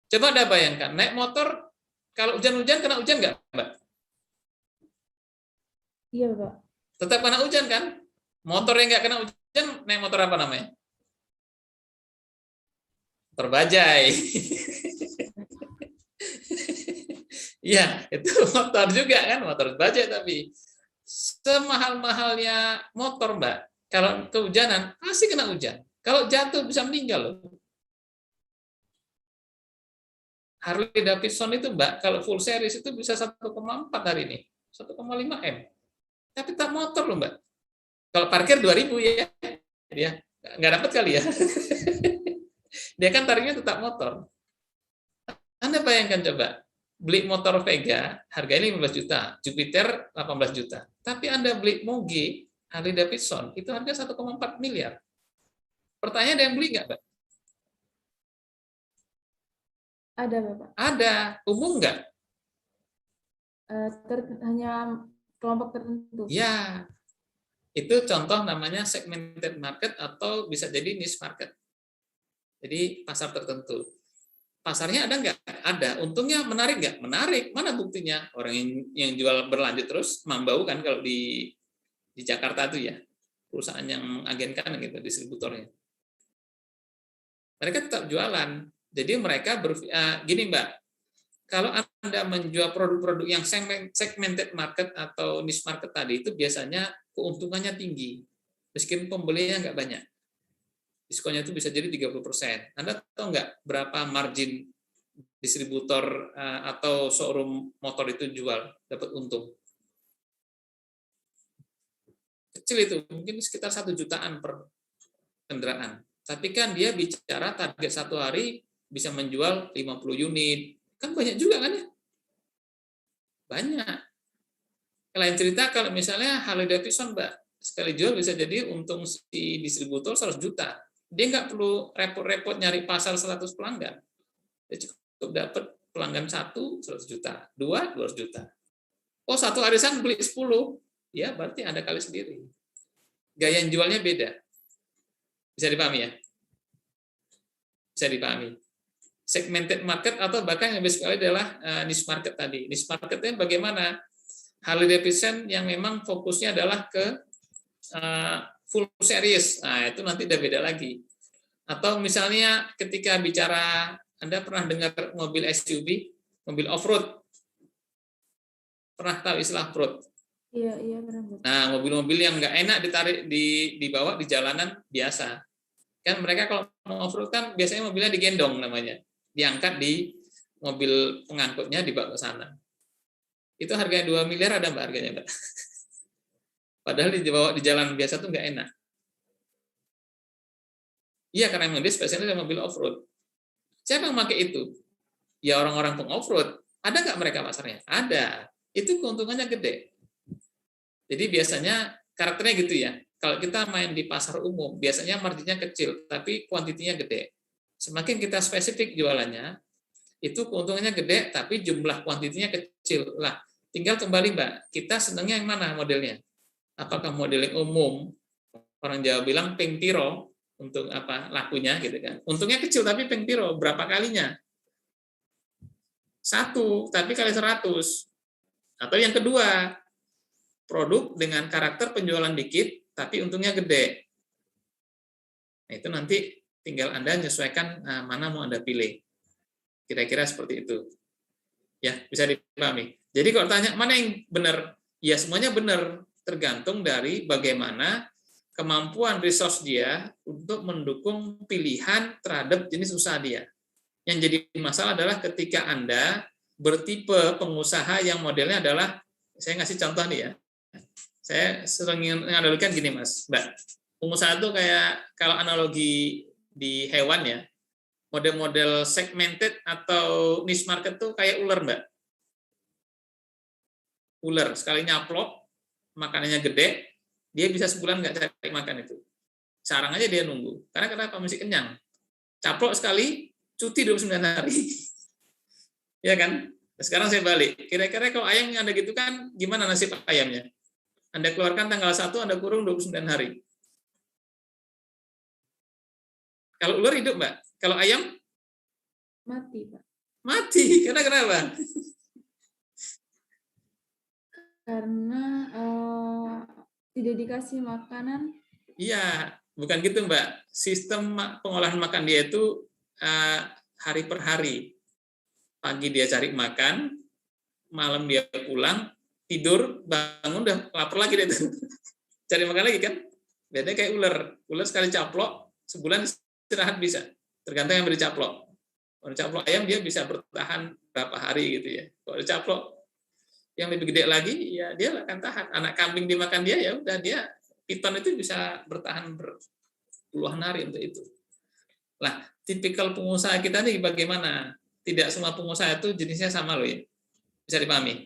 Coba Anda bayangkan, naik motor, kalau hujan-hujan, kena hujan nggak, Mbak? Iya, Pak. Tetap kena hujan, kan? Motor yang nggak kena hujan, naik motor apa namanya? Motor bajai. Iya, itu motor juga kan, motor bajai tapi semahal-mahalnya motor, Mbak. Kalau kehujanan, pasti kena hujan. Kalau jatuh bisa meninggal loh. Harley Davidson itu, Mbak, kalau full series itu bisa 1,4 hari ini. 1,5 M. Tapi tak motor loh, Mbak. Kalau parkir 2.000 ya. Dia nggak dapat kali ya. Dia kan tarifnya tetap motor. Anda bayangkan coba, beli motor Vega, harganya 15 juta, Jupiter 18 juta. Tapi Anda beli Moge, Harley Davidson, itu harga 1,4 miliar. Pertanyaan, ada yang beli nggak, Mbak? Ada, Bapak. Ada. Umum nggak? Hanya kelompok tertentu. Ya, itu contoh namanya segmented market atau bisa jadi niche market. Jadi pasar tertentu. Pasarnya ada nggak? Ada. Untungnya menarik nggak? Menarik. Mana buktinya? Orang yang jual berlanjut terus Mambau kan kalau di Jakarta itu ya. Perusahaan yang mengagenkan gitu, distributornya. Mereka tetap jualan. Jadi mereka gini Mbak, kalau Anda menjual produk-produk yang segmented market atau niche market tadi, itu biasanya keuntungannya tinggi. Meskipun pembelinya nggak banyak. Diskonnya itu bisa jadi 30%. Anda tahu nggak berapa margin distributor atau showroom motor itu jual, dapat untung? Kecil itu, mungkin sekitar 1 jutaan per kendaraan. Tapi kan dia bicara target satu hari bisa menjual 50 unit. Kan banyak juga kan ya? Banyak. Lain cerita kalau misalnya Harley Davidson, Mbak, sekali jual bisa jadi untung si distributor 100 juta. Dia nggak perlu repot-repot nyari pasar 100 pelanggan. Dia cukup dapat pelanggan 1, 100 juta. 2, 200 juta. Oh, satu arisan beli 10. Ya, berarti Anda kali sendiri. Gaya jualnya beda. Bisa dipahami ya? Bisa dipahami. Segmented market atau bahkan yang lebih sekali adalah niche market tadi. Niche marketnya bagaimana? Harley Davidson yang memang fokusnya adalah ke full series. Nah, itu nanti udah beda lagi. Atau misalnya ketika bicara, Anda pernah dengar mobil SUV, mobil off-road? Pernah tahu istilah off-road? Iya, pernah. Nah, mobil-mobil yang nggak enak ditarik dibawa di jalanan biasa. Kan mereka kalau mau off-road kan biasanya mobilnya digendong namanya. Diangkat di mobil pengangkutnya dibawa ke sana. Itu harganya 2 miliar ada Mbak harganya, Mbak. Padahal dibawa di jalan biasa tuh nggak enak. Iya, karena memang dia spesialnya mobil off-road. Siapa yang pakai itu? Ya orang-orang peng-off-road. Ada nggak mereka pasarnya? Ada. Itu keuntungannya gede. Jadi biasanya karakternya gitu ya. Kalau kita main di pasar umum, biasanya marginnya kecil, tapi kuantitinya gede. Semakin kita spesifik jualannya, itu keuntungannya gede, tapi jumlah kuantitinya kecil. Lah, tinggal kembali Mbak, kita senangnya yang mana modelnya? Apakah model yang umum? Orang Jawa bilang ping piro untuk apa lakunya gitu kan. Untungnya kecil tapi ping piro berapa kalinya? 1, tapi kali 100. Atau yang kedua, produk dengan karakter penjualan dikit tapi untungnya gede. Nah, itu nanti tinggal Anda menyesuaikan mana mau Anda pilih. Kira-kira seperti itu. Ya, bisa dipahami. Jadi kalau tanya mana yang benar? Ya semuanya benar, tergantung dari bagaimana kemampuan resource dia untuk mendukung pilihan terhadap jenis usaha dia. Yang jadi masalah adalah ketika Anda bertipe pengusaha yang modelnya adalah, saya ngasih contoh nih ya, saya sering menganalogikan gini Mas, Mbak, pengusaha itu kayak kalau analogi di hewan ya, model-model segmented atau niche market tuh kayak ular Mbak. Ular sekali nyaplok, makanannya gede, dia bisa sebulan nggak cari makan itu. Sarang aja dia nunggu. Karena kenapa? Masih kenyang. Caplok sekali, cuti 29 hari. Ya kan? Sekarang saya balik. Kira-kira kalau ayam yang Anda gitu kan, gimana nasib ayamnya? Anda keluarkan tanggal 1, Anda kurung 29 hari. Kalau ular hidup, Mbak. Kalau ayam? Mati, Pak. Mati. Karena kenapa? Karena tidak dikasih makanan. Iya, bukan gitu, Mbak. Sistem pengolahan makan dia itu hari per hari. Pagi dia cari makan, malam dia pulang, tidur, bangun, udah lapar lagi dia tuh. Cari makan lagi kan? Bedanya kayak ular. Ular sekali caplok, sebulan istirahat bisa. Tergantung yang beri caplok. Kalau caplok ayam dia bisa bertahan berapa hari gitu ya. Kalau caplok yang lebih gede lagi, ya dia akan tahan. Anak kambing dimakan dia, ya udah dia, piton itu bisa bertahan berpuluhan hari untuk itu. Lah, tipikal pengusaha kita nih bagaimana? Tidak semua pengusaha itu jenisnya sama loh ya. Bisa dipahami?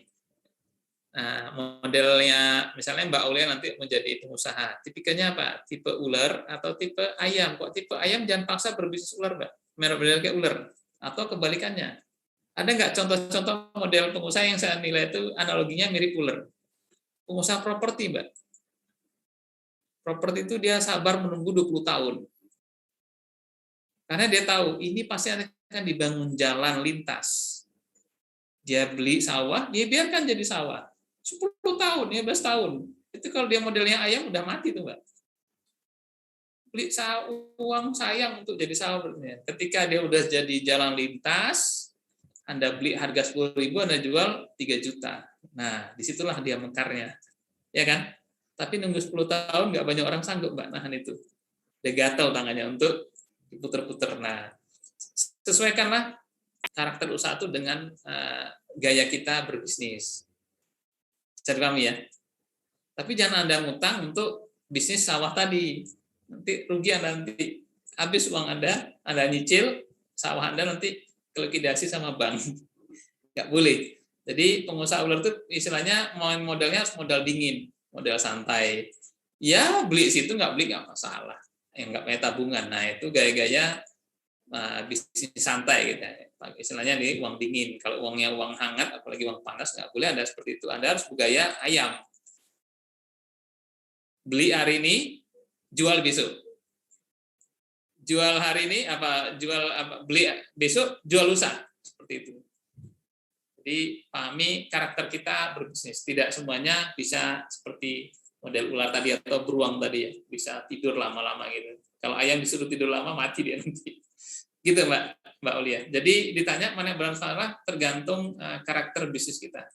Nah, modelnya, misalnya Mbak Aulia nanti menjadi pengusaha. Tipikalnya apa? Tipe ular atau tipe ayam? Kok tipe ayam jangan paksa berbisnis ular, Mbak. Merah-merah kayak ular. Atau kebalikannya. Ada nggak contoh-contoh model pengusaha yang saya nilai itu analoginya mirip ular? Pengusaha properti, Mbak. Properti itu dia sabar menunggu 20 tahun. Karena dia tahu ini pasti akan dibangun jalan lintas. Dia beli sawah, dia biarkan jadi sawah. 10 tahun, 15 tahun. Itu kalau dia modelnya ayam udah mati tuh, Mbak. Beli uang sayang untuk jadi sawah. Ketika dia udah jadi jalan lintas, Anda beli harga 10.000, Anda jual 3 juta. Nah, disitulah dia mekarnya. Ya kan? Tapi nunggu 10 tahun nggak banyak orang sanggup, Mbak, nahan itu. Dia gatal tangannya untuk diputer-puter. Nah, sesuaikanlah karakter usaha itu dengan gaya kita berbisnis. Bisa dipahami ya? Tapi jangan Anda ngutang untuk bisnis sawah tadi. Nanti rugi Anda, nanti habis uang Anda nyicil, sawah Anda nanti likuidasi sama bank. Nggak boleh. Jadi pengusaha ular itu istilahnya modalnya modal dingin, modal santai. Ya beli situ, nggak beli nggak masalah. Yang nggak punya tabungan. Nah itu gaya-gaya bisnis santai gitu. Istilahnya nih uang dingin. Kalau uangnya uang hangat, apalagi uang panas, nggak boleh Anda seperti itu. Anda harus bergaya ayam. Beli hari ini, jual besok. Jual hari ini beli besok, jual lusa. Seperti itu. Jadi pahami karakter kita berbisnis. Tidak semuanya bisa seperti model ular tadi atau beruang tadi ya, bisa tidur lama-lama gitu. Kalau ayam disuruh tidur lama mati dia nanti. Gitu Mbak Olia. Jadi ditanya mana yang bermasalah tergantung karakter bisnis kita.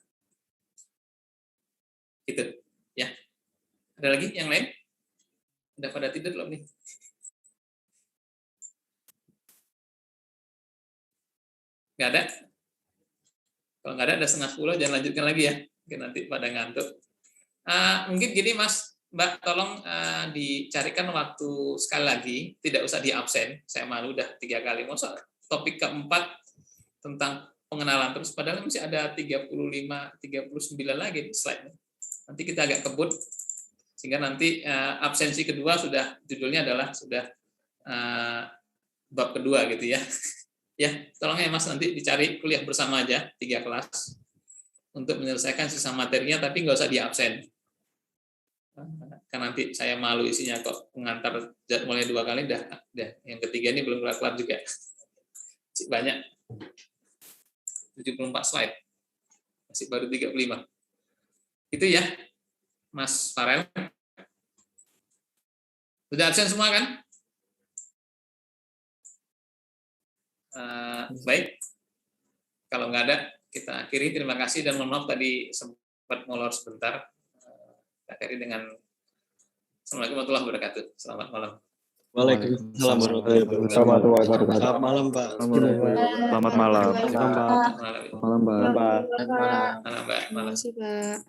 Gitu ya. Ada lagi yang lain? Udah pada tidur belum nih? Nggak ada? Kalau nggak ada 9:30, jangan lanjutkan lagi ya. Mungkin nanti pada ngantuk. Mungkin gini Mas, Mbak, tolong dicarikan waktu sekali lagi, tidak usah di absen. Saya malu udah 3 kali. Masa topik keempat tentang pengenalan terus, padahal masih ada 39 lagi slide-nya. Nanti kita agak kebut, sehingga nanti absensi kedua judulnya adalah bab kedua gitu ya. Ya, tolong ya Mas, nanti dicari kuliah bersama aja 3 kelas untuk menyelesaikan sisa materinya, tapi nggak usah di absen. Karena nanti saya malu isinya kok pengantar jadwalnya 2 kali dah. Yang ketiga ini belum kelar juga. Masih banyak. 74 slide. Masih baru 35. Itu ya, Mas Farel. Sudah absen semua kan? Baik. Kalau nggak ada, kita akhiri. Terima kasih dan mohon maaf tadi sempat molor sebentar. Kita akhiri dengan Assalamualaikum warahmatullahi wabarakatuh. Selamat malam. Waalaikumsalam warahmatullahi wabarakatuh. Selamat malam, Pak. Selamat malam. Malam, Mbak. Terima kasih, Pak.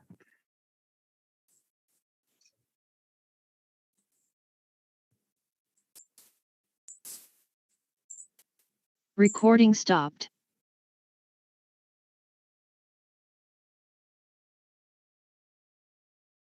Recording stopped.